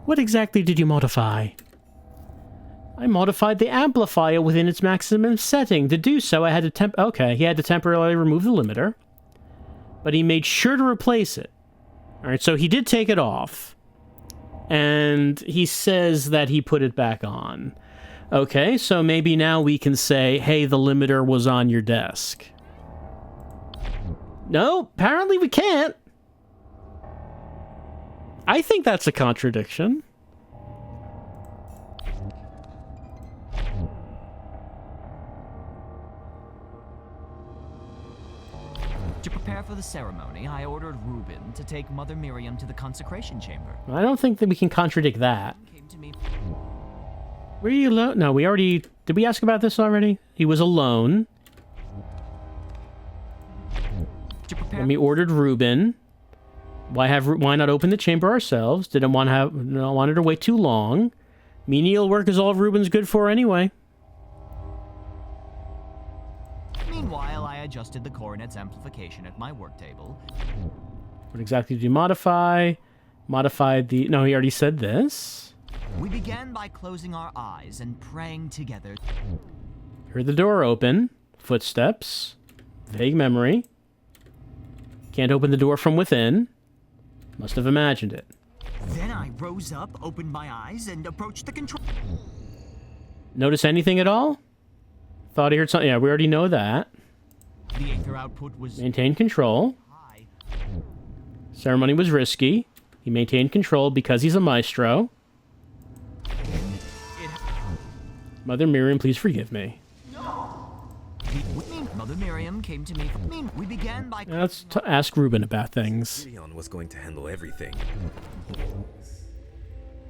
What exactly did you modify? I modified the amplifier within its maximum setting. To do so, I had to Okay, he had to temporarily remove the limiter. But he made sure to replace it. Alright, so he did take it off. And he says that he put it back on. Okay, so maybe now we can say, hey, the limiter was on your desk. No, apparently we can't. I think that's a contradiction. To prepare for the ceremony, I ordered Reuben to take Mother Miriam to the consecration chamber. I don't think that we can contradict that. Came to me. Were you alone? No, we already... Did we ask about this already? He was alone. And we ordered Reuben. Why not open the chamber ourselves? Didn't want wanted to wait too long. Menial work is all Reuben's good for anyway. Meanwhile, I adjusted the coronet's amplification at my work table. What exactly did you modify? Modified the... No, he already said this. We began by closing our eyes and praying together. Heard the door open. Footsteps. Vague memory. Can't open the door from within. Must have imagined it. Then I rose up, opened my eyes, and approached the control... Notice anything at all? Thought he heard something. Yeah, we already know that. The aether output was... Maintained control. high. Ceremony was risky. He maintained control because he's a maestro. Mother Miriam, please forgive me. Mother Miriam came to me. We began by. Let's ask Reuben about things. Gideon was going to handle everything.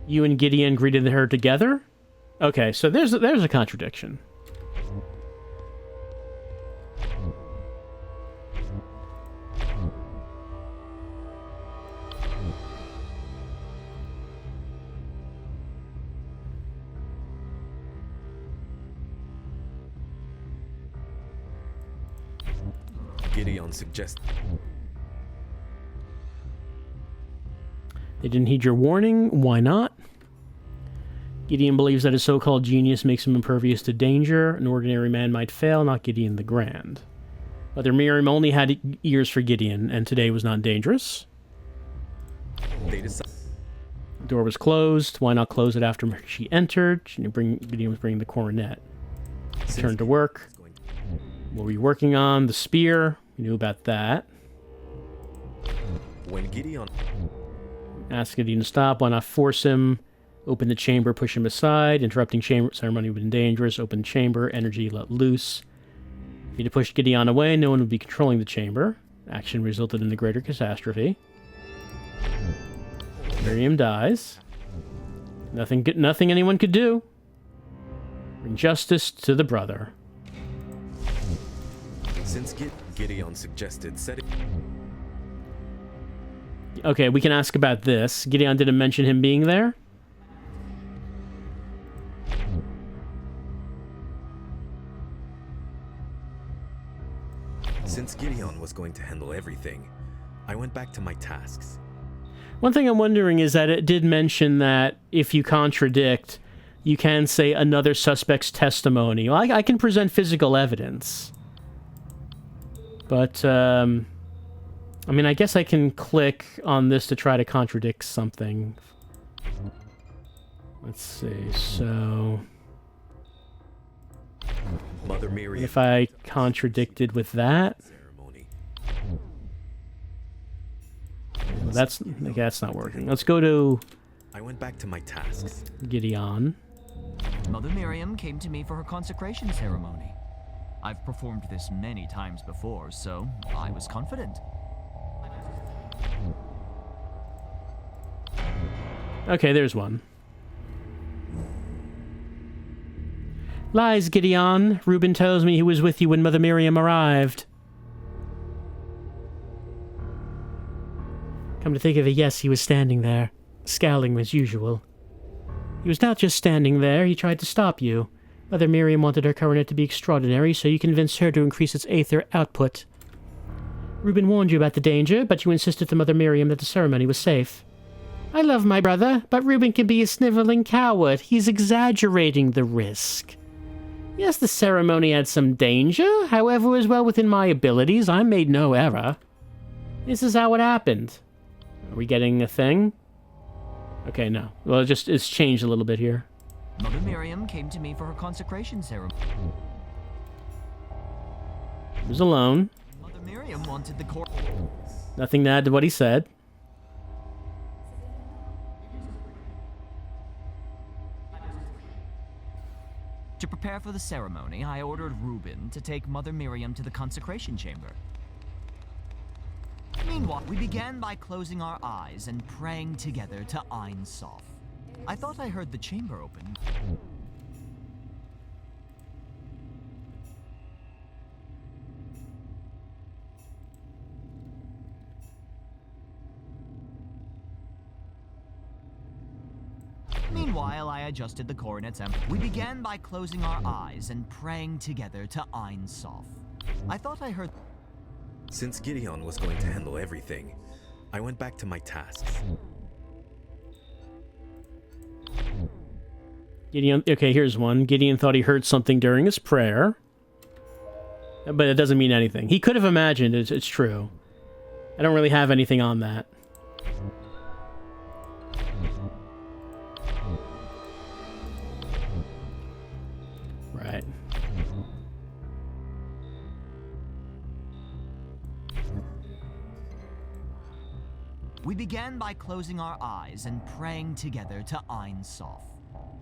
You and Gideon greeted her together? Okay, so there's a contradiction. Gideon suggests. They didn't heed your warning. Why not? Gideon believes that his so-called genius makes him impervious to danger. An ordinary man might fail, not Gideon the Grand. Mother Miriam only had ears for Gideon, and today was not dangerous. The door was closed. Why not close it after she entered? Gideon was bringing the coronet. Turned to work. What were you working on? The spear. You knew about that. When Gideon Ask Gideon to stop. Why not force him? Open the chamber, push him aside. Interrupting chamber ceremony would be dangerous. Open chamber, energy let loose. If you had to push Gideon away, no one would be controlling the chamber. Action resulted in a greater catastrophe. Miriam dies. Nothing anyone could do. Bring justice to the brother. Since Gideon suggested setting. Okay, we can ask about this. Gideon didn't mention him being there. Since Gideon was going to handle everything, I went back to my tasks. One thing I'm wondering is that it did mention that if you contradict, you can say another suspect's testimony. Well, I can present physical evidence. But, I mean, I guess I can click on this to try to contradict something. Let's see, so... Mother Miriam. If I contradicted with that... Ceremony. That's not working. Let's go to I went back to my tasks. Gideon. Mother Miriam came to me for her consecration ceremony. I've performed this many times before, so I was confident. Okay, there's one. Lies, Gideon. Reuben tells me he was with you when Mother Miriam arrived. Come to think of it, yes, he was standing there, scowling as usual. He was not just standing there, he tried to stop you. Mother Miriam wanted her coronet to be extraordinary, so you convinced her to increase its aether output. Reuben warned you about the danger, but you insisted to Mother Miriam that the ceremony was safe. I love my brother, but Reuben can be a sniveling coward. He's exaggerating the risk. Yes, the ceremony had some danger, however, it was well within my abilities. I made no error. This is how it happened. Are we getting a thing? Okay, no. Well, it's changed a little bit here. Mother Miriam came to me for her consecration ceremony. He was alone. Mother Miriam wanted the core. Nothing to add to what he said. To prepare for the ceremony, I ordered Reuben to take Mother Miriam to the consecration chamber. Meanwhile, we began by closing our eyes and praying together to Ein Sof. I thought I heard the chamber open. Meanwhile, I adjusted the coronets and we began by closing our eyes and praying together to Ein Sof. I thought I heard... Since Gideon was going to handle everything, I went back to my tasks. Gideon, okay, here's one. Gideon thought he heard something during his prayer. But it doesn't mean anything. He could have imagined it, it's true. I don't really have anything on that. Right. We began by closing our eyes and praying together to Ein Sof.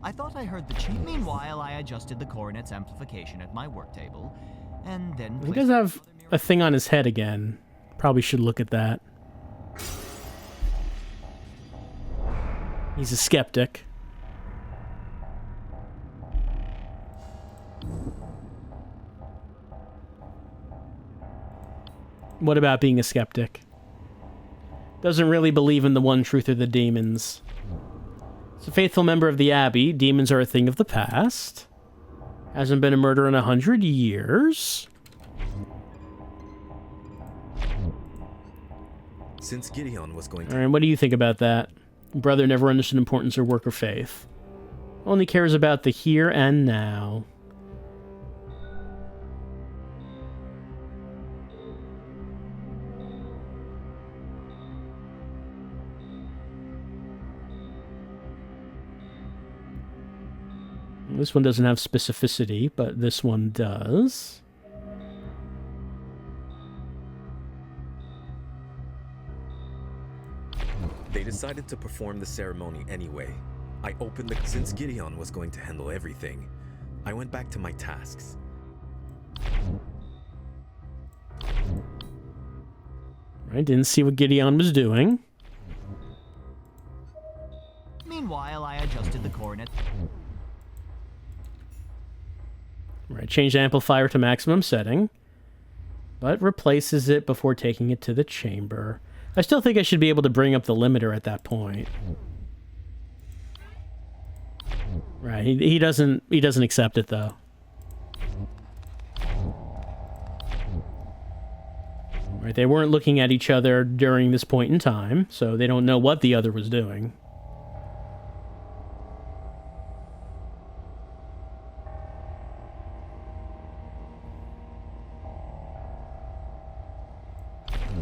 I thought I heard the chamber. Meanwhile, I adjusted the coronet's amplification at my work table, and then He does have a thing on his head again. Probably should look at that. He's a skeptic. What about being a skeptic? Doesn't really believe in the one truth or the demons. As a faithful member of the Abbey, demons are a thing of the past. Hasn't been a murder in 100 years. Since Gideon was going to... Alright, what do you think about that? Brother never understood importance or work or faith. Only cares about the here and now. This one doesn't have specificity, but this one does. They decided to perform the ceremony anyway. I opened the... Since Gideon was going to handle everything, I went back to my tasks. Right, didn't see what Gideon was doing. Meanwhile, I adjusted the coronet. Right, change the amplifier to maximum setting, but replaces it before taking it to the chamber. I still think I should be able to bring up the limiter at that point. Right, he doesn't accept it though. Right, they weren't looking at each other during this point in time, so they don't know what the other was doing.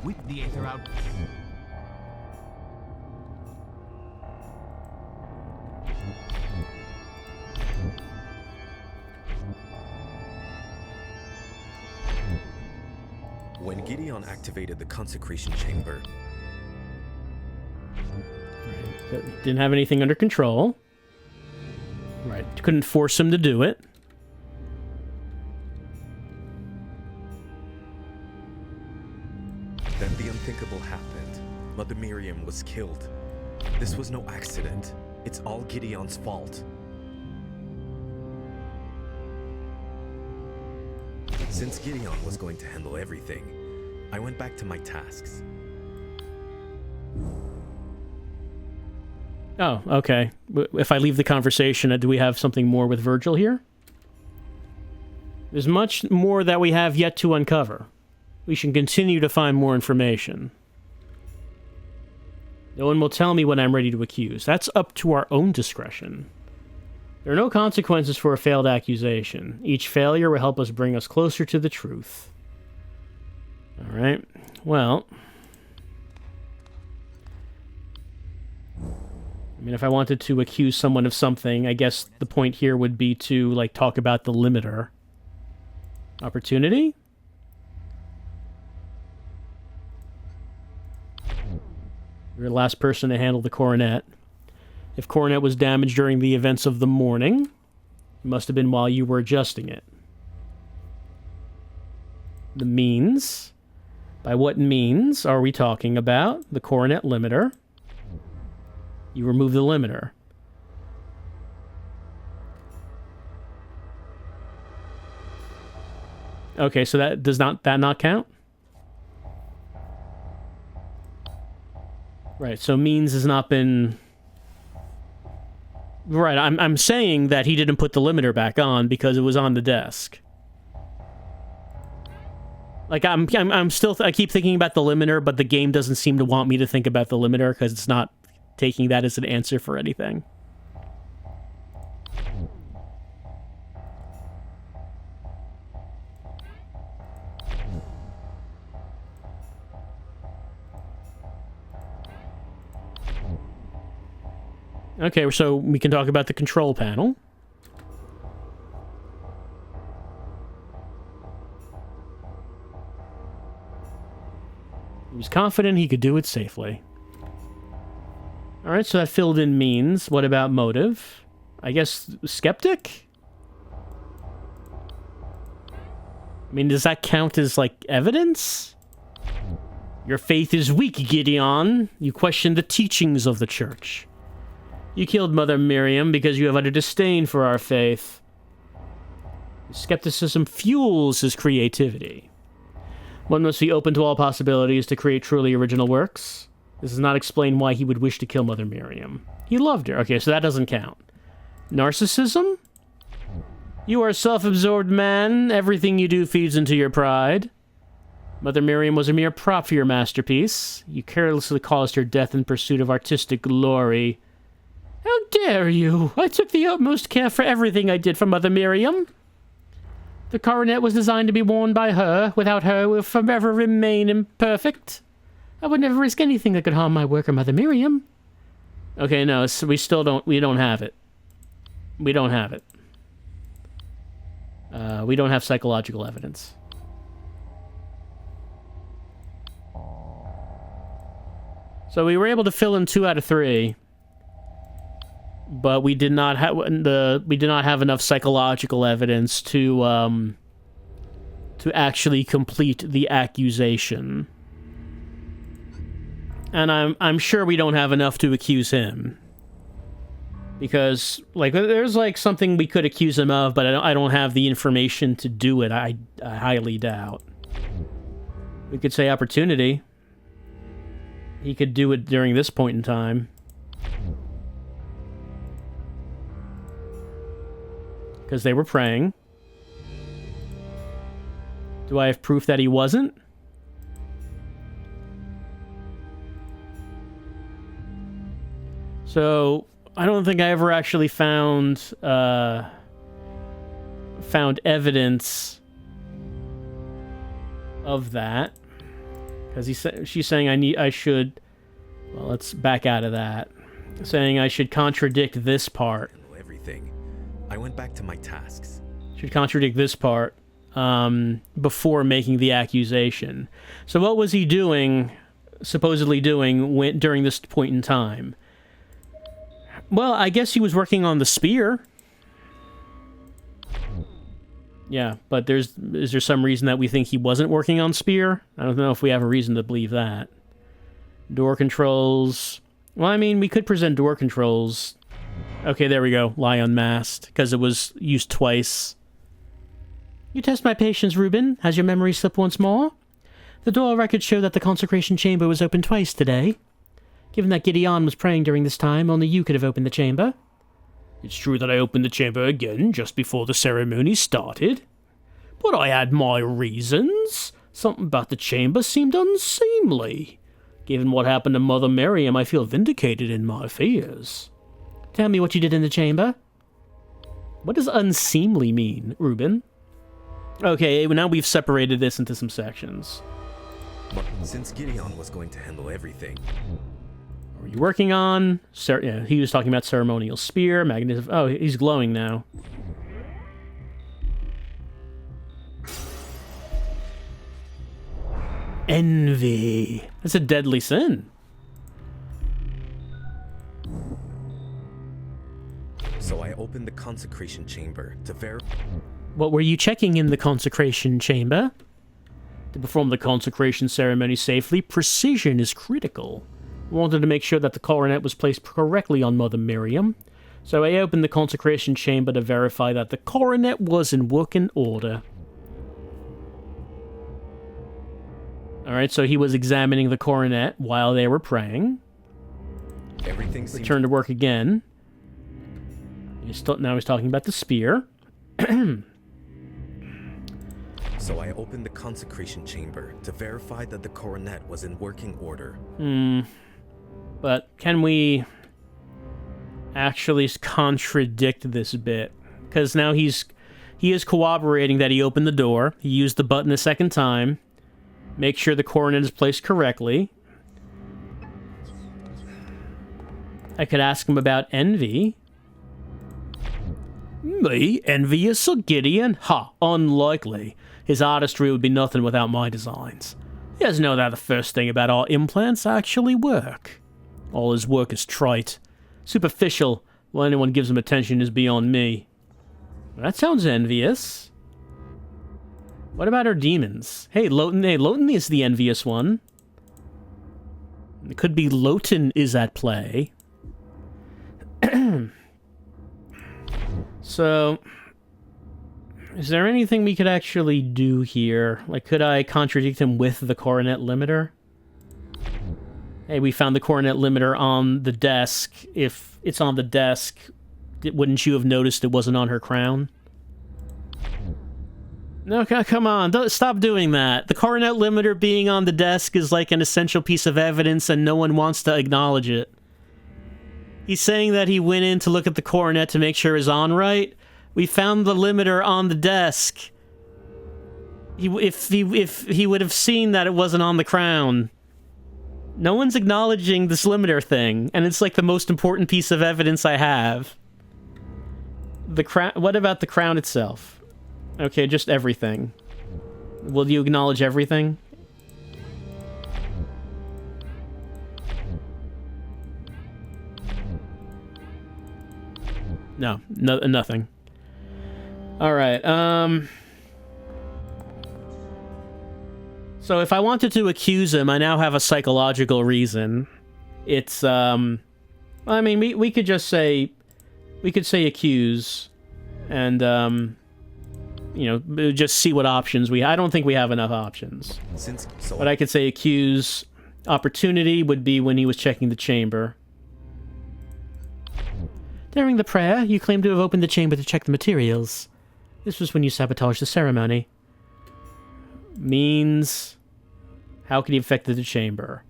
Whip the aether out. When Gideon activated the consecration chamber... Right, didn't have anything under control. Right, couldn't force him to do it. Then the unthinkable happened. Mother Miriam was killed. This was no accident. It's all Gideon's fault. Since Gideon was going to handle everything, I went back to my tasks. Oh, okay. If I leave the conversation, do we have something more with Virgil here? There's much more that we have yet to uncover. We should continue to find more information. No one will tell me when I'm ready to accuse. That's up to our own discretion. There are no consequences for a failed accusation. Each failure will help us bring us closer to the truth. Alright, well... I mean, if I wanted to accuse someone of something, I guess the point here would be to, like, talk about the limiter. Opportunity? You're the last person to handle the coronet. If coronet was damaged during the events of the morning, it must have been while you were adjusting it. The means? By what means are we talking about? The coronet limiter. You remove the limiter. Okay, so that does not count? Right, so means has not been... Right, I'm saying that he didn't put the limiter back on because it was on the desk. Like, I'm still... I keep thinking about the limiter, but the game doesn't seem to want me to think about the limiter because it's not taking that as an answer for anything. Okay, so we can talk about the control panel. He was confident he could do it safely. Alright, so that filled in means. What about motive? I guess, skeptic? I mean, does that count as, like, evidence? Your faith is weak, Gideon. You question the teachings of the church. You killed Mother Miriam because you have utter disdain for our faith. Skepticism fuels his creativity. One must be open to all possibilities to create truly original works. This does not explain why he would wish to kill Mother Miriam. He loved her. Okay, so that doesn't count. Narcissism? You are a self-absorbed man. Everything you do feeds into your pride. Mother Miriam was a mere prop for your masterpiece. You carelessly caused her death in pursuit of artistic glory. How dare you! I took the utmost care for everything I did for Mother Miriam. The coronet was designed to be worn by her. Without her, it will forever remain imperfect. I would never risk anything that could harm my work or Mother Miriam. Okay, no, so we don't have it. We don't have it. We don't have psychological evidence. So we were able to fill in 2 out of 3, but we did not have enough psychological evidence to actually complete the accusation. And I'm sure we don't have enough to accuse him. Because, like, there's, like, something we could accuse him of, but I don't have the information to do it, I highly doubt. We could say opportunity. He could do it during this point in time. Because they were praying. Do I have proof that he wasn't? So, I don't think I ever actually found evidence of that. Because she's saying I should... Well, let's back out of that. Saying I should contradict this part. Everything. I went back to my tasks. Should contradict this part before making the accusation. So what was he doing, supposedly doing, during this point in time? Well, I guess he was working on the spear. Yeah, but is there some reason that we think he wasn't working on spear? I don't know if we have a reason to believe that. Door controls. Well, I mean, we could present door controls. Okay, there we go. Lie unmasked, because it was used twice. You test my patience, Reuben. Has your memory slipped once more? The door records show that the consecration chamber was opened twice today. Given that Gideon was praying during this time, only you could have opened the chamber. It's true that I opened the chamber again just before the ceremony started. But I had my reasons. Something about the chamber seemed unseemly. Given what happened to Mother Miriam, I feel vindicated in my fears. Tell me what you did in the chamber. What does unseemly mean, Reuben? Okay, now we've separated this into some sections. But since Gideon was going to handle everything... What are you working on? Yeah, he was talking about ceremonial spear, magnetism... Oh, he's glowing now. Envy. That's a deadly sin. So I opened the consecration chamber to verify... What were you checking in the consecration chamber? To perform the consecration ceremony safely, precision is critical. I wanted to make sure that the coronet was placed correctly on Mother Miriam, so I opened the consecration chamber to verify that the coronet was in working order. Alright, so he was examining the coronet while they were praying. Everything Returned to work again. Now he's talking about the spear. So I opened the consecration chamber to verify that the coronet was in working order. But can we actually contradict this bit? Because now he is corroborating that he opened the door. He used the button a second time. Make sure the coronet is placed correctly. I could ask him about envy. Me? Envious of Gideon? Ha, unlikely. His artistry would be nothing without my designs. He doesn't know that the first thing about our implants actually work. All his work is trite, superficial, Well, anyone gives him attention is beyond me. That sounds envious. What about our demons? Hey, Lotan. Hey, Lotan is the envious one. It could be Lotan is at play. So, is there anything we could actually do here? Like, could I contradict him with the coronet limiter? Hey, we found the coronet limiter on the desk. If it's on the desk, wouldn't you have noticed it wasn't on her crown? No, come on, stop doing that. The coronet limiter being on the desk is like an essential piece of evidence and no one wants to acknowledge it. He's saying that he went in to look at the coronet to make sure it's on right. We found the limiter on the desk. If he would have seen that it wasn't on the crown. No one's acknowledging this limiter thing, and it's like the most important piece of evidence I have. The crown. What about the crown itself? Okay, just everything. Will you acknowledge everything? No, nothing. All right. So if I wanted to accuse him, I now have a psychological reason. It's I mean, we could just say, accuse, and you know, just see what options I don't think we have enough options. But I could say accuse. Opportunity would be when he was checking the chamber. During the prayer, you claimed to have opened the chamber to check the materials. This was when you sabotaged the ceremony. Means... How could he affect the chamber?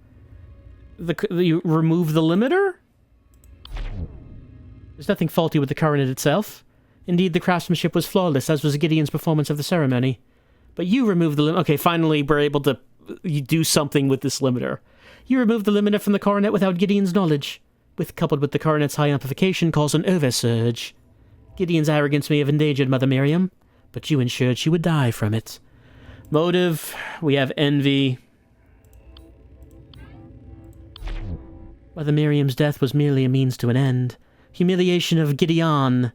You remove the limiter? There's nothing faulty with the coronet itself. Indeed, the craftsmanship was flawless, as was Gideon's performance of the ceremony. But you removed the limiter. Okay, finally, we're able to do something with this limiter. You removed the limiter from the coronet without Gideon's knowledge. Coupled with the coronet's high amplification, caused an oversurge. Gideon's arrogance may have endangered Mother Miriam, but you ensured she would die from it. Motive, we have envy. Mother Miriam's death was merely a means to an end. Humiliation of Gideon.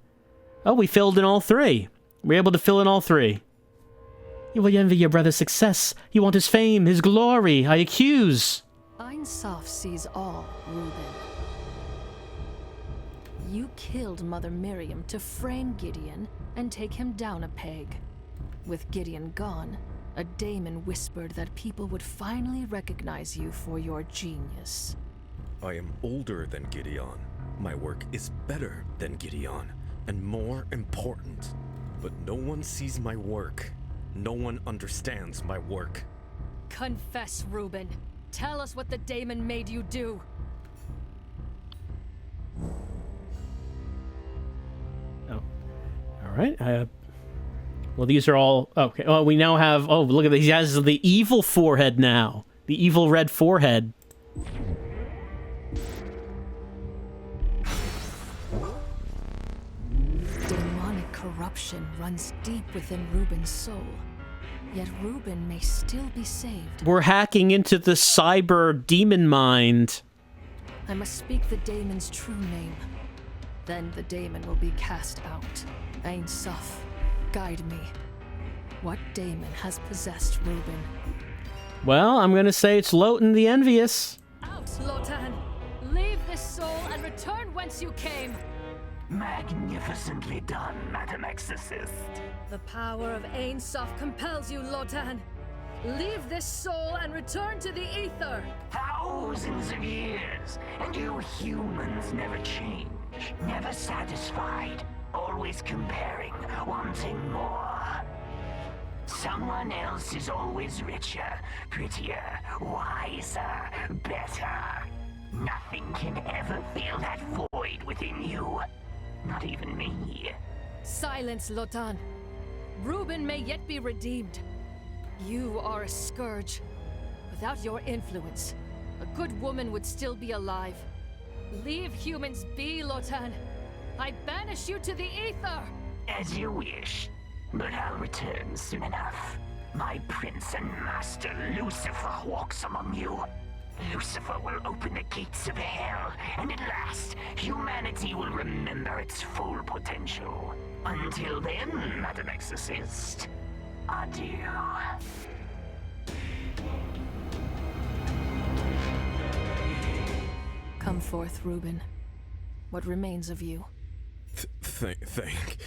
Oh, we filled in all three. We're able to fill in all three. You will envy your brother's success. You want his fame, his glory. I accuse. Ein Sof sees all, Reuben. You killed Mother Miriam to frame Gideon and take him down a peg. With Gideon gone, a daemon whispered that people would finally recognize you for your genius. I am older than Gideon. My work is better than Gideon, and more important. But no one sees my work. No one understands my work. Confess, Reuben. Tell us what the daemon made you do. Oh. All right. Well, these are all... Okay. Oh, we now have... Oh, look at this. He has the evil forehead now. The evil red forehead. Demonic corruption runs deep within Reuben's soul. Yet Reuben may still be saved. We're hacking into the cyber demon mind. I must speak the daemon's true name. Then the daemon will be cast out. Ein Sof, guide me. What daemon has possessed Reuben? Well, I'm gonna say it's Lotan the Envious. Out, Lotan! Leave this soul and return whence you came! Magnificently done, Madam Exorcist. The power of Ein Sof compels you, Lotan. Leave this soul and return to the ether. Thousands of years, and you humans never change. Never satisfied. Always comparing, wanting more. Someone else is always richer, prettier, wiser, better. Nothing can ever fill that void within you. Not even me. Silence, Lotan. Reuben may yet be redeemed. You are a scourge. Without your influence, a good woman would still be alive. Leave humans be, Lotan. I banish you to the ether! As you wish, but I'll return soon enough. My prince and master Lucifer walks among you. Lucifer will open the gates of hell, and at last, humanity will remember its full potential. Until then, Madam Exorcist, adieu. Come forth, Reuben. What remains of you? Thank.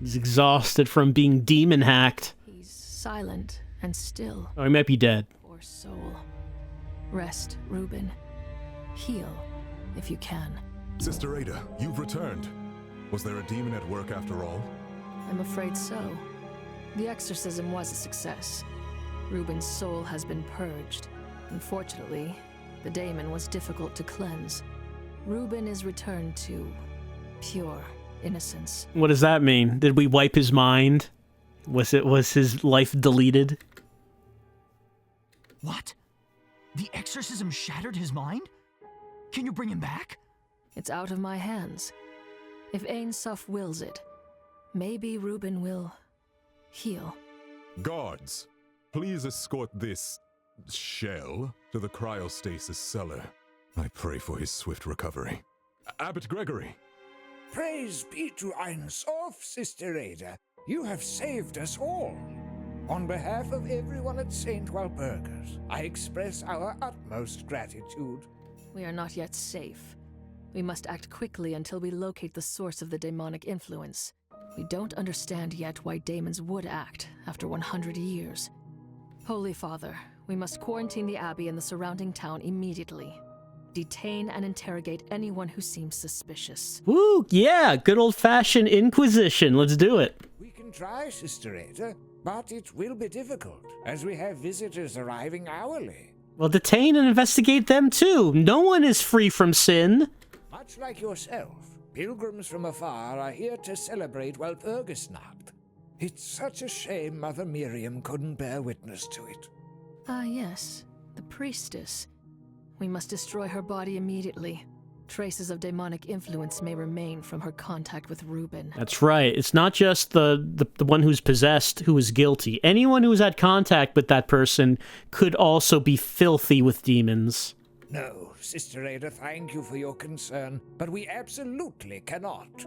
He's exhausted from being demon hacked. He's silent and still. Oh, he might be dead. Poor soul. Rest, Reuben. Heal, if you can. Sister Ada, you've returned. Was there a demon at work after all? I'm afraid so. The exorcism was a success. Reuben's soul has been purged. Unfortunately, the daemon was difficult to cleanse. Reuben is returned to pure innocence. What does that mean? Did we wipe his mind? Was his life deleted? What? The exorcism shattered his mind? Can you bring him back? It's out of my hands. If Ein Sof wills it, maybe Reuben will heal. Guards, please escort this shell to the cryostasis cellar. I pray for his swift recovery. Abbot Gregory! Praise be to Ein Sof, Sister Ada. You have saved us all. On behalf of everyone at St. Walpurgis, I express our utmost gratitude. We are not yet safe. We must act quickly until we locate the source of the demonic influence. We don't understand yet why demons would act after 100 years. Holy Father, we must quarantine the abbey and the surrounding town immediately. Detain and interrogate anyone who seems suspicious. Woo, yeah, good old-fashioned Inquisition. Let's do it. We can try, Sister Ada, but it will be difficult, as we have visitors arriving hourly. Well, detain and investigate them too. No one is free from sin. Much like yourself, pilgrims from afar are here to celebrate Walpurgisnacht. It's such a shame Mother Miriam couldn't bear witness to it. Ah, yes, the priestess. We must destroy her body immediately. Traces of demonic influence may remain from her contact with Reuben. That's right. It's not just the one who's possessed who is guilty. Anyone who's had contact with that person could also be filthy with demons. No, Sister Ada, thank you for your concern, but we absolutely cannot.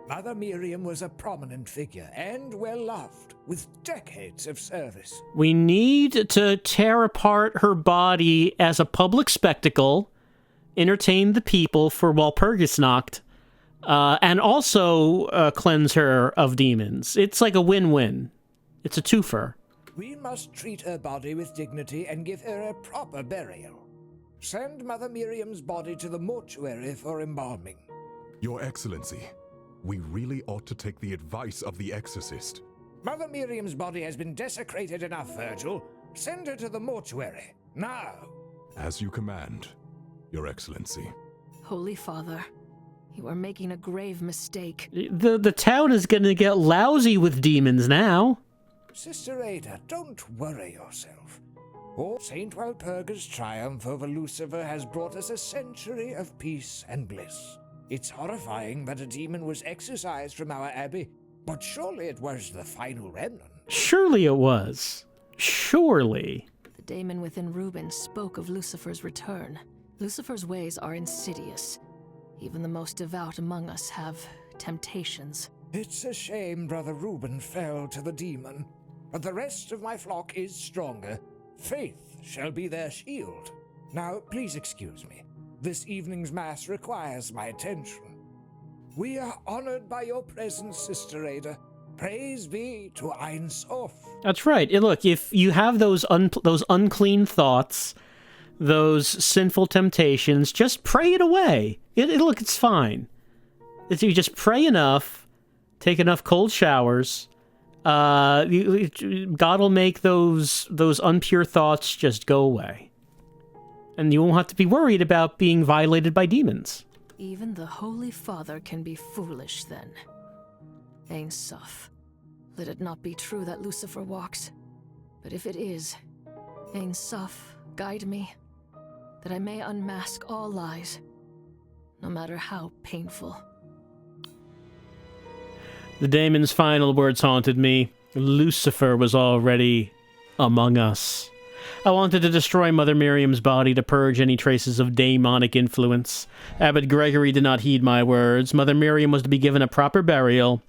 Mother Miriam was a prominent figure and well-loved, with decades of service. We need to tear apart her body as a public spectacle, entertain the people for Walpurgisnacht, and also cleanse her of demons. It's like a win-win. It's a twofer. We must treat her body with dignity and give her a proper burial. Send Mother Miriam's body to the mortuary for embalming. Your Excellency, we really ought to take the advice of the exorcist. Mother Miriam's body has been desecrated enough, Virgil. Send her to the mortuary, now. As you command, Your Excellency. Holy Father, you are making a grave mistake. The town is going to get lousy with demons now. Sister Ada, don't worry yourself. All St. Walpurgis' triumph over Lucifer has brought us a century of peace and bliss. It's horrifying that a demon was exorcised from our abbey, but surely it was the final remnant. Surely it was. Surely. The daemon within Reuben spoke of Lucifer's return. Lucifer's ways are insidious. Even the most devout among us have temptations. It's a shame Brother Reuben fell to the demon, but the rest of my flock is stronger. Faith shall be their shield. Now, please excuse me. This evening's mass requires my attention. We are honored by your presence, Sister Ada. Praise be to Ein Sof. That's right. And look, if you have those unclean thoughts, those sinful temptations, just pray it away. Look, it's fine. If you just pray enough, take enough cold showers, God will make those impure thoughts just go away. And you won't have to be worried about being violated by demons. Even the Holy Father can be foolish then. Ein Sof, let it not be true that Lucifer walks. But if it is, Ein Sof, guide me, that I may unmask all lies, no matter how painful. The daemon's final words haunted me. Lucifer was already among us. I wanted to destroy Mother Miriam's body to purge any traces of demonic influence. Abbot Gregory did not heed my words. Mother Miriam was to be given a proper burial.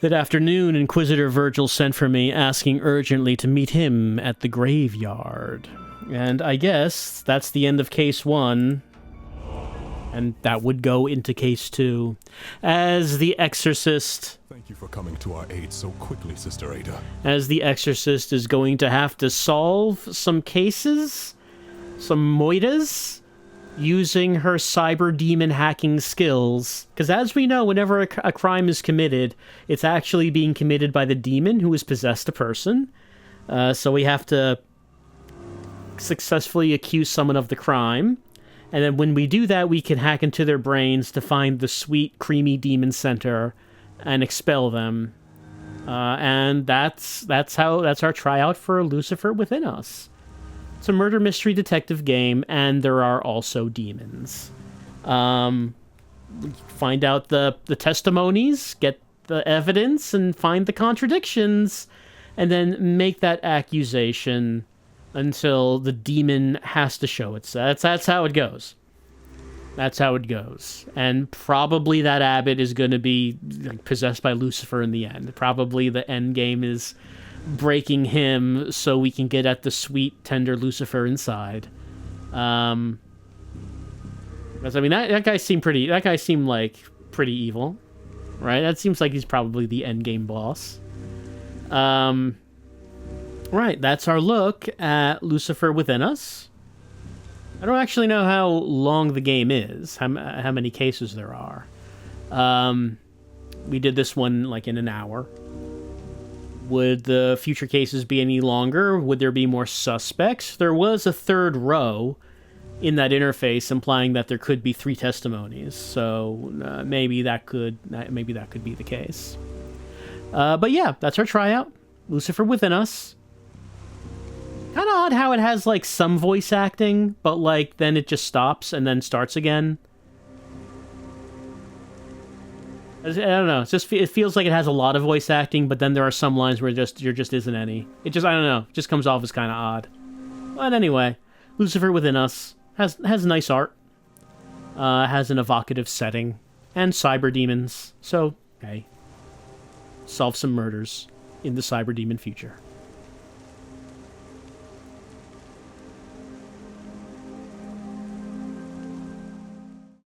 That afternoon, Inquisitor Virgil sent for me, asking urgently to meet him at the graveyard. And I guess that's the end of Case 1. And that would go into Case 2. As the Exorcist... Thank you for coming to our aid so quickly, Sister Ada. As the Exorcist is going to have to solve some cases, some moitas, using her cyber demon hacking skills. Because as we know, whenever a crime is committed, it's actually being committed by the demon who has possessed a person. So we have to successfully accuse someone of the crime. And then when we do that, we can hack into their brains to find the sweet, creamy demon center and expel them. And that's our tryout for Lucifer Within Us. It's a murder mystery detective game, and there are also demons. Find out the testimonies, get the evidence, and find the contradictions, and then make that accusation until the demon has to show itself. That's how it goes. That's how it goes. And probably that abbot is going to be possessed by Lucifer in the end. Probably the end game is breaking him so we can get at the sweet, tender Lucifer inside. Because I mean, that guy seemed like pretty evil, right? That seems like he's probably the end game boss. Right, that's our look at Lucifer Within Us. I don't actually know how long the game is, how many cases there are. We did this one like in an hour. Would the future cases be any longer? Would there be more suspects? There was a third row in that interface implying that there could be 3 testimonies, so maybe that could be the case. But yeah, that's our tryout. Lucifer Within Us. Kind of odd how it has, like, some voice acting, but, like, then it just stops and then starts again. I don't know. It feels like it has a lot of voice acting, but then there are some lines where there just isn't any. I don't know. It just comes off as kind of odd. But anyway, Lucifer Within Us has nice art. Has an evocative setting. And cyber demons. So, hey. Solve some murders in the cyber demon future.